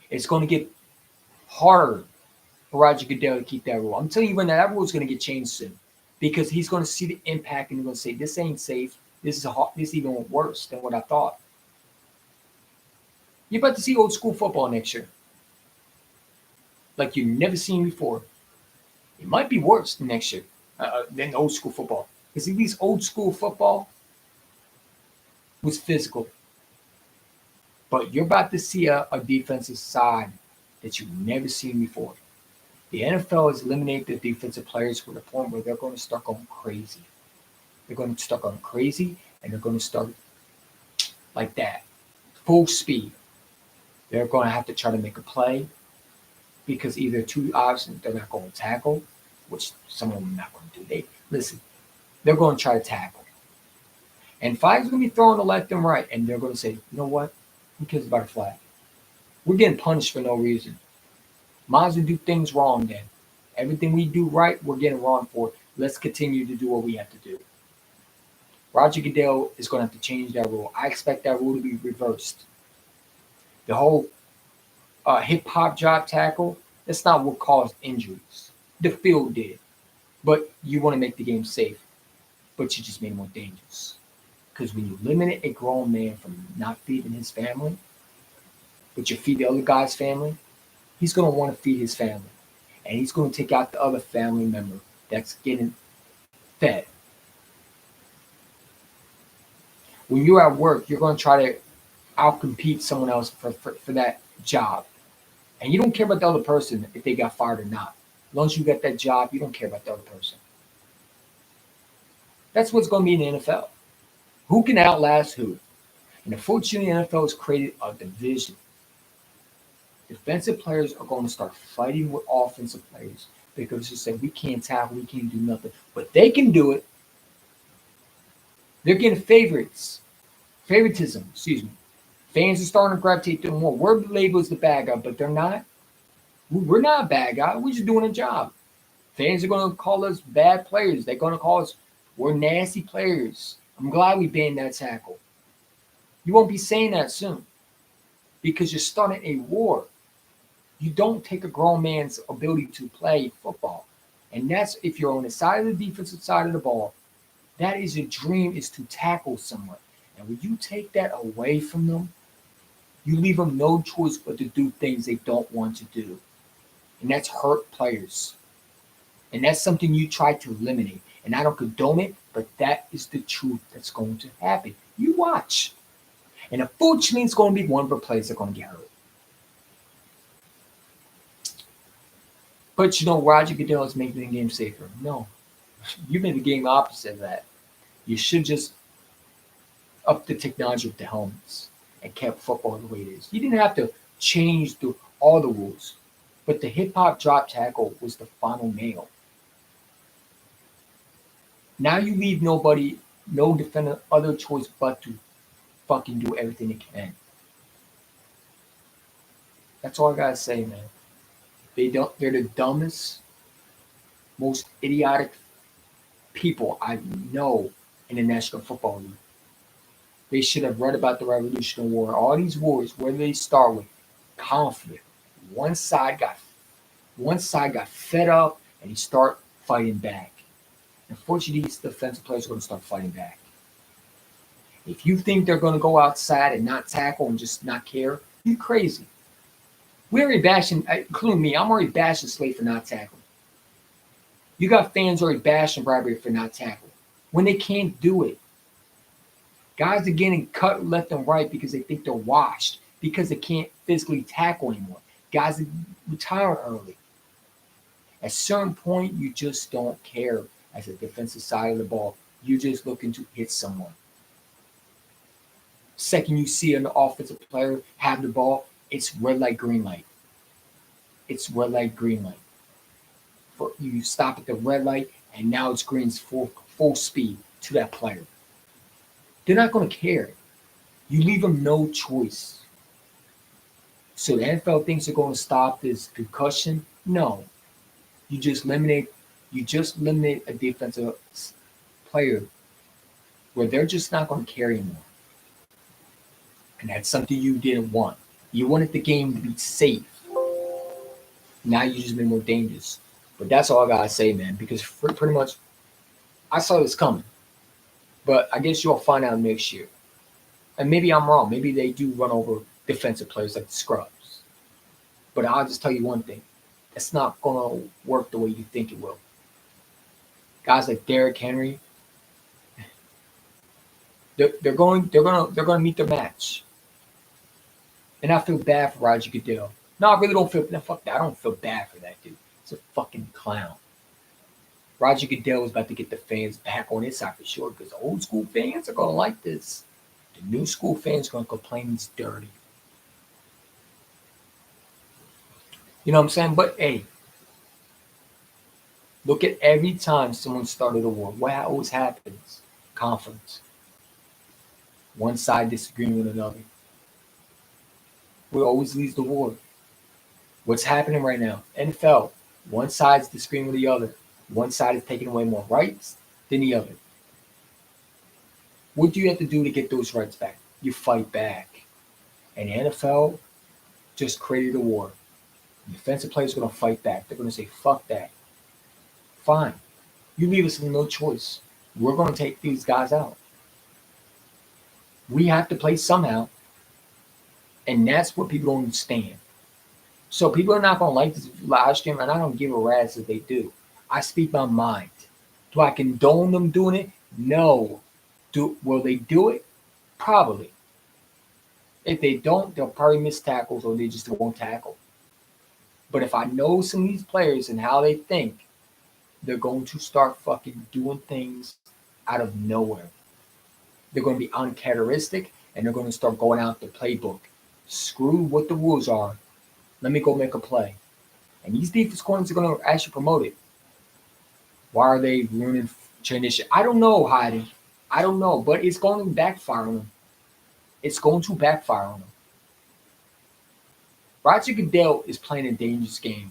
It's going to get harder for Roger Goodell to keep that rule. I'm telling you right now, that rule is going to get changed soon because he's going to see the impact and he's going to say, this ain't safe. This is even worse than what I thought. You're about to see old school football next year like you've never seen before. It might be worse than next year than old school football. Because at least old school football was physical. But you're about to see a defensive side that you've never seen before. The NFL has eliminated the defensive players to the point where they're going to start going crazy. They're going to start going crazy, and they're going to start like that, full speed. They're going to have to try to make a play because either two options, they're not going to tackle, which some of them are not going to do. They're going to try to tackle. And flags are going to be thrown to left and right, and they're going to say, you know what? Who cares about a flag? We're getting punished for no reason. Might as well do things wrong then. Everything we do right, we're getting wrong for. Let's continue to do what we have to do. Roger Goodell is going to have to change that rule. I expect that rule to be reversed. The whole hip-hop drop tackle, that's not what caused injuries. The field did. But you want to make the game safe. But you just made it more dangerous. Because when you limit a grown man from not feeding his family, but you feed the other guy's family, he's going to want to feed his family. And he's going to take out the other family member that's getting fed. When you're at work, you're going to try to outcompete someone else for that job. And you don't care about the other person if they got fired or not. As long as you get that job, you don't care about the other person. That's what's going to be in the NFL. Who can outlast who? And unfortunately, the NFL has created a division. Defensive players are going to start fighting with offensive players because they say, we can't tackle, we can't do nothing. But they can do it. They're getting favoritism, Fans are starting to gravitate to them more. We're labeled as the bad guy, but they're not. We're not a bad guy. We're just doing a job. Fans are going to call us bad players. They're going to call us, we're nasty players. I'm glad we banned that tackle. You won't be saying that soon because you're starting a war. You don't take a grown man's ability to play football. And that's if you're on the side of the defensive side of the ball, that is your dream, is to tackle someone. And when you take that away from them, you leave them no choice but to do things they don't want to do. And that's hurt players. And that's something you try to eliminate. And I don't condone it, but that is the truth that's going to happen. You watch. And unfortunately, it's going to be one of the players that are going to get hurt. But Roger Goodell is making the game safer. No. You made the game opposite of that. You should just up the technology with the helmets and kept football the way it is. You didn't have to change all the rules, but the hip hop drop tackle was the final nail. Now you leave no defender other choice but to fucking do everything they can. That's all I gotta say, man. They're the dumbest, most idiotic people I know in the National Football League. They should have read about the Revolutionary War. All these wars, where do they start with? Conflict. One side got one side got fed up and he start fighting back. Unfortunately, these defensive players are going to start fighting back. If you think they're going to go outside and not tackle and just not care, you're crazy. We're already bashing, including me, I'm already bashing Slade for not tackling. You got fans already bashing Bradbury for not tackling when they can't do it. Guys are getting cut left and right because they think they're washed, because they can't physically tackle anymore. Guys are retiring early. At a certain point, you just don't care as a defensive side of the ball. You're just looking to hit someone. Second you see an offensive player have the ball, it's red light, green light. It's red light, green light. You stop at the red light, and now it's green's full speed to that player. They're not going to care. You leave them no choice. So the NFL thinks they're going to stop this concussion? No. You just eliminate a defensive player where they're just not going to care anymore. And that's something you didn't want. You wanted the game to be safe. Now you just been more dangerous. But that's all I gotta say, man. Because pretty much, I saw this coming. But I guess you'll find out next year. And maybe I'm wrong. Maybe they do run over defensive players like the scrubs. But I'll just tell you one thing: it's not gonna work the way you think it will. Guys like Derrick Henry, they're gonna meet their match. And I feel bad for Roger Goodell. No, I really don't feel. No, fuck that. I don't feel bad for that dude. He's a fucking clown. Roger Goodell is about to get the fans back on his side for sure, because the old school fans are gonna like this. The new school fans are gonna complain he's dirty. You know what I'm saying? But hey, look at every time someone started a war. What always happens? Conflict. One side disagreeing with another. What always leads to war? What's happening right now? NFL. One side's disagreeing with the other. One side is taking away more rights than the other. What do you have to do to get those rights back? You fight back. And the NFL just created a war. The defensive players are going to fight back. They're going to say, fuck that. Fine. You leave us with no choice. We're going to take these guys out. We have to play somehow. And that's what people don't understand. So people are not going to like this live stream, and I don't give a rat's if they do. I speak my mind. Do I condone them doing it? No. Will they do it? Probably. If they don't, they'll probably miss tackles or they just won't tackle. But if I know some of these players and how they think, they're going to start fucking doing things out of nowhere. They're going to be uncharacteristic, and they're going to start going out the playbook. Screw what the rules are. Let me go make a play. And these defense corners are going to actually promote it. Why are they ruining tradition? I don't know, Heidi. I don't know, but it's going to backfire on them. It's going to backfire on them. Roger Goodell is playing a dangerous game.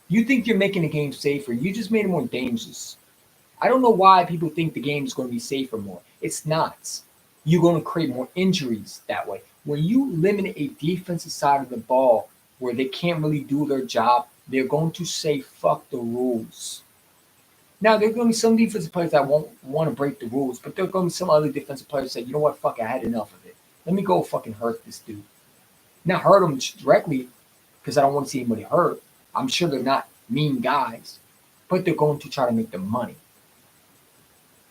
You think you're making the game safer. You just made it more dangerous. I don't know why people think the game is going to be safer more. It's not. You're going to create more injuries that way. When you eliminate a defensive side of the ball where they can't really do their job, they're going to say, fuck the rules. Now, there are going to be some defensive players that won't want to break the rules, but there are going to be some other defensive players that say, you know what, fuck, I had enough of it. Let me go fucking hurt this dude. Not hurt him directly, because I don't want to see anybody hurt. I'm sure they're not mean guys, but they're going to try to make the money.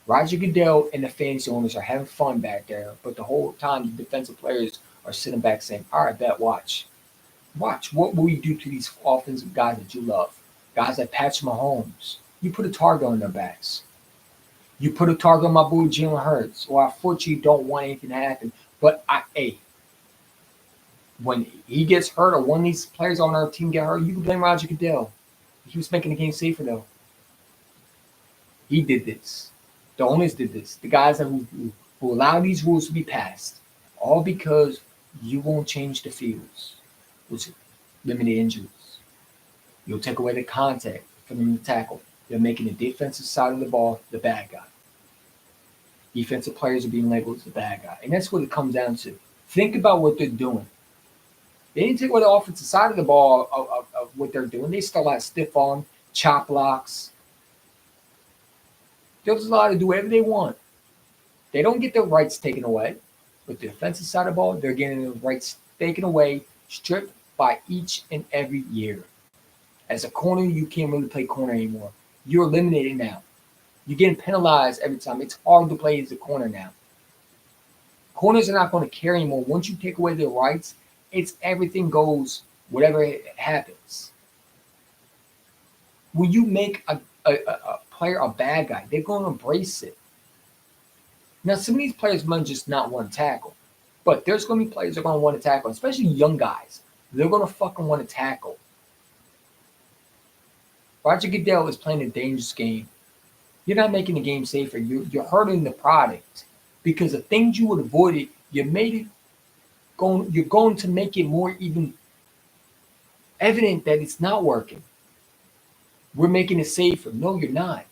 Roger Goodell and the fantasy owners are having fun back there, but the whole time the defensive players are sitting back saying, all right, bet, watch. Watch, what will you do to these offensive guys that you love? Guys like Patrick Mahomes. You put a target on their backs. You put a target on my boy Jalen Hurts, or I fortunately don't want anything to happen. But hey, when he gets hurt or one of these players on our team get hurt, you can blame Roger Goodell. He was making the game safer though. He did this. The owners did this. The guys who allow these rules to be passed, all because you won't change the fields, which limit injuries. You'll take away the contact from the tackle. You're making the defensive side of the ball the bad guy. Defensive players are being labeled as the bad guy. And that's what it comes down to. Think about what they're doing. They didn't take away the offensive side of the ball of what they're doing. They still have stiff arm, chop blocks. They're just allowed to do whatever they want. They don't get their rights taken away. But the defensive side of the ball, they're getting their rights taken away, stripped by each and every year. As a corner, you can't really play corner anymore. You're eliminated now. You're getting penalized every time. It's hard to play as a corner now. Corners are not going to care anymore. Once you take away their rights, it's everything goes, whatever happens. When you make a player a bad guy, they're going to embrace it. Now, some of these players might just not want to tackle, but there's going to be players that are going to want to tackle, especially young guys. They're going to fucking want to tackle. Roger Goodell is playing a dangerous game. You're not making the game safer. You're hurting the product because the things you would avoid it, you're going to make it more even evident that it's not working. We're making it safer. No, you're not.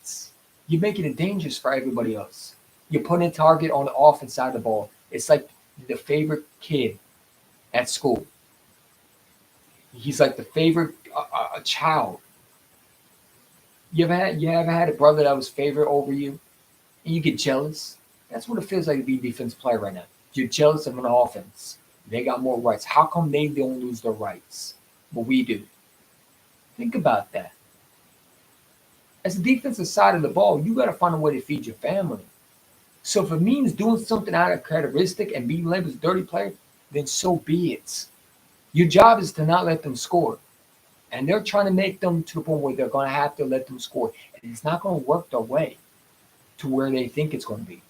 You're making it dangerous for everybody else. You're putting a target on the offense side of the ball. It's like the favorite kid at school. He's like the favorite child. You ever had a brother that was favorite over you, and you get jealous? That's what it feels like to be a defensive player right now. You're jealous of an offense. They got more rights. How come they don't lose their rights, but we do? Think about that. As a defensive side of the ball, you got to find a way to feed your family. So if it means doing something out of characteristic and being labeled as a dirty player, then so be it. Your job is to not let them score. And they're trying to make them to the point where they're going to have to let them score. And it's not going to work their way to where they think it's going to be.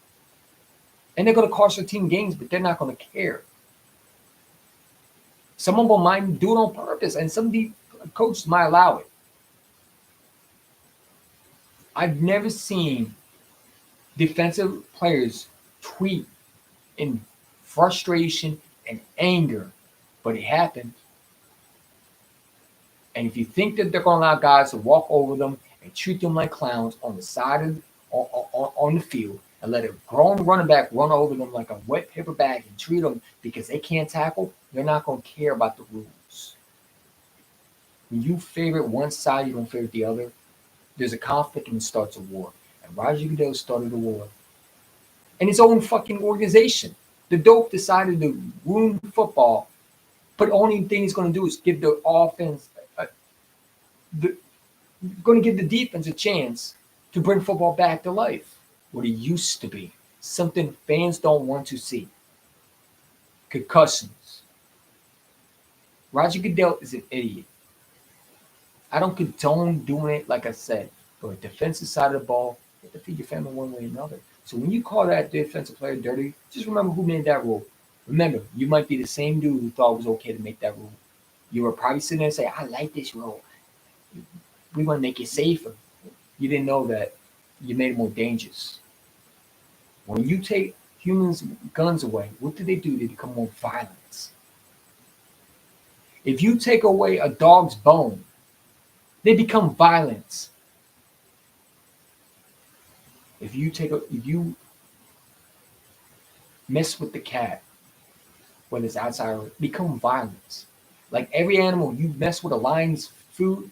And they're going to cost their team games, but they're not going to care. Some of them might do it on purpose, and some of the coaches might allow it. I've never seen defensive players tweet in frustration and anger, but it happened. And if you think that they're going to allow guys to walk over them and treat them like clowns on the side of on the field and let a grown running back run over them like a wet paper bag and treat them because they can't tackle, they're not going to care about the rules. When you favorite one side, you don't favorite the other, there's a conflict and it starts a war. And Roger Goodell started a war. And his own fucking organization. The dope decided to ruin football, but the only thing he's going to do is give the offense going to give the defense a chance to bring football back to life, what it used to be, something fans don't want to see. Concussions. Roger Goodell is an idiot. I don't condone doing it, like I said, for the defensive side of the ball, you have to feed your family one way or another. So when you call that defensive player dirty, just remember who made that rule. Remember, you might be the same dude who thought it was okay to make that rule. You were probably sitting there and saying, I like this rule. We want to make it safer. You didn't know that you made it more dangerous. When you take humans' guns away, what do? They become more violent. If you take away a dog's bone, they become violent. If you mess with the cat, whether it's outside or become violent. Like every animal, you mess with a lion's food,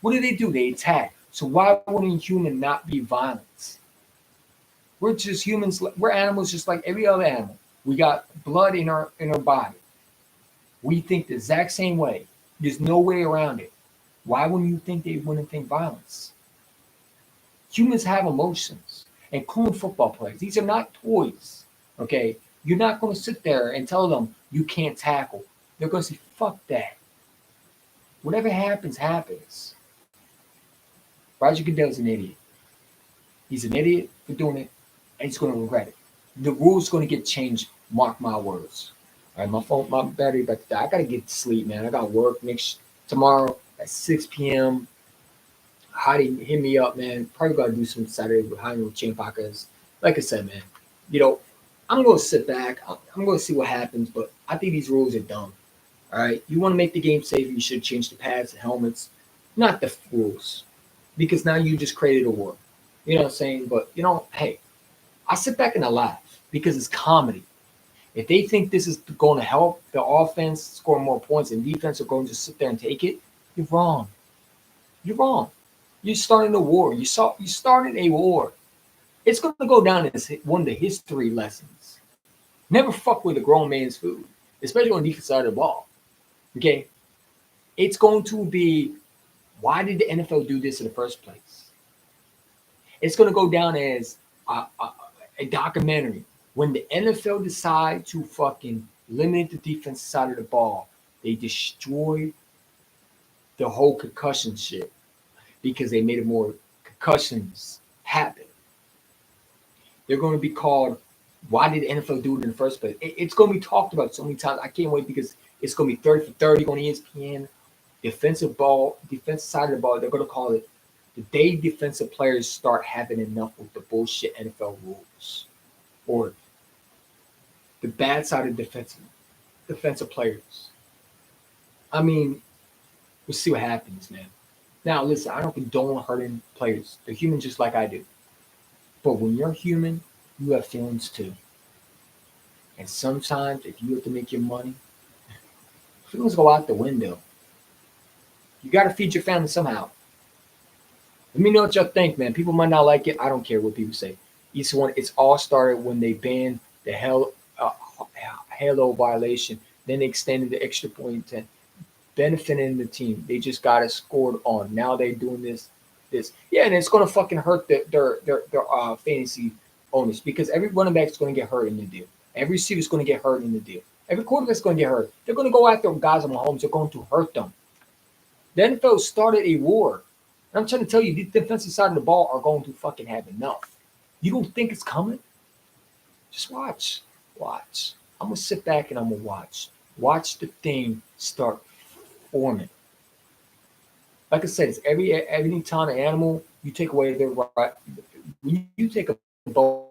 what do? They attack. So why wouldn't a human not be violent? We're just humans. We're animals just like every other animal. We got blood in our body. We think the exact same way. There's no way around it. Why wouldn't you think they wouldn't think violence? Humans have emotions, including football players. These are not toys, okay? You're not going to sit there and tell them you can't tackle. They're going to say, fuck that. Whatever happens, happens. Roger Goodell's an idiot. He's an idiot. for doing it, and he's going to regret it. The rules going to get changed. Mark my words. All right, my battery about to die. I got to get to sleep, man. I got work tomorrow at 6 p.m. Heidi hit me up, man. Probably got to do some Saturday with Heidi with Chain Podcast. Like I said, man, you know, I'm going to sit back. I'm going to see what happens, but I think these rules are dumb. All right, you want to make the game safer, you should change the pads, the helmets, not the rules, because now you just created a war. You know what I'm saying? But hey, I sit back and I laugh because it's comedy. If they think this is going to help the offense score more points and defense are going to just sit there and take it, you're wrong. You're wrong. You're starting a war. You started a war. It's going to go down as one of the history lessons. Never fuck with a grown man's food, especially on the defense side of the ball. Okay? It's going to be, why did the NFL do this in the first place? It's going to go down as a documentary. When the NFL decide to fucking limit the defense side of the ball, they destroy the whole concussion shit because they made it more concussions happen. They're going to be called, why did the NFL do it in the first place? It's going to be talked about so many times. I can't wait because it's going to be 30 for 30 on ESPN. Defensive side of the ball, they're going to call it the day defensive players start having enough with the bullshit NFL rules. Or the bad side of defensive players. I mean, we'll see what happens, man. Now, listen, I don't condone hurting players. They're human just like I do. But when you're human, you have feelings too. And sometimes, if you have to make your money, feelings go out the window. You got to feed your family somehow. Let me know what y'all think, man. People might not like it. I don't care what people say. It's all started when they banned the Halo violation. Then they extended the extra point to benefiting the team. They just got it scored on. Now they're doing this. Yeah, and it's going to fucking hurt their fantasy owners because every running back is going to get hurt in the deal. Every receiver is going to get hurt in the deal. Every quarterback is going to get hurt. They're going to go after guys on Mahomes. They're going to hurt them. The NFL started a war. And I'm trying to tell you, the defensive side of the ball are going to fucking have enough. You don't think it's coming? Just watch. Watch. I'm going to sit back and I'm going to watch. Watch the thing start forming. Like I said, it's every time an animal, you take away their right. When you take a bone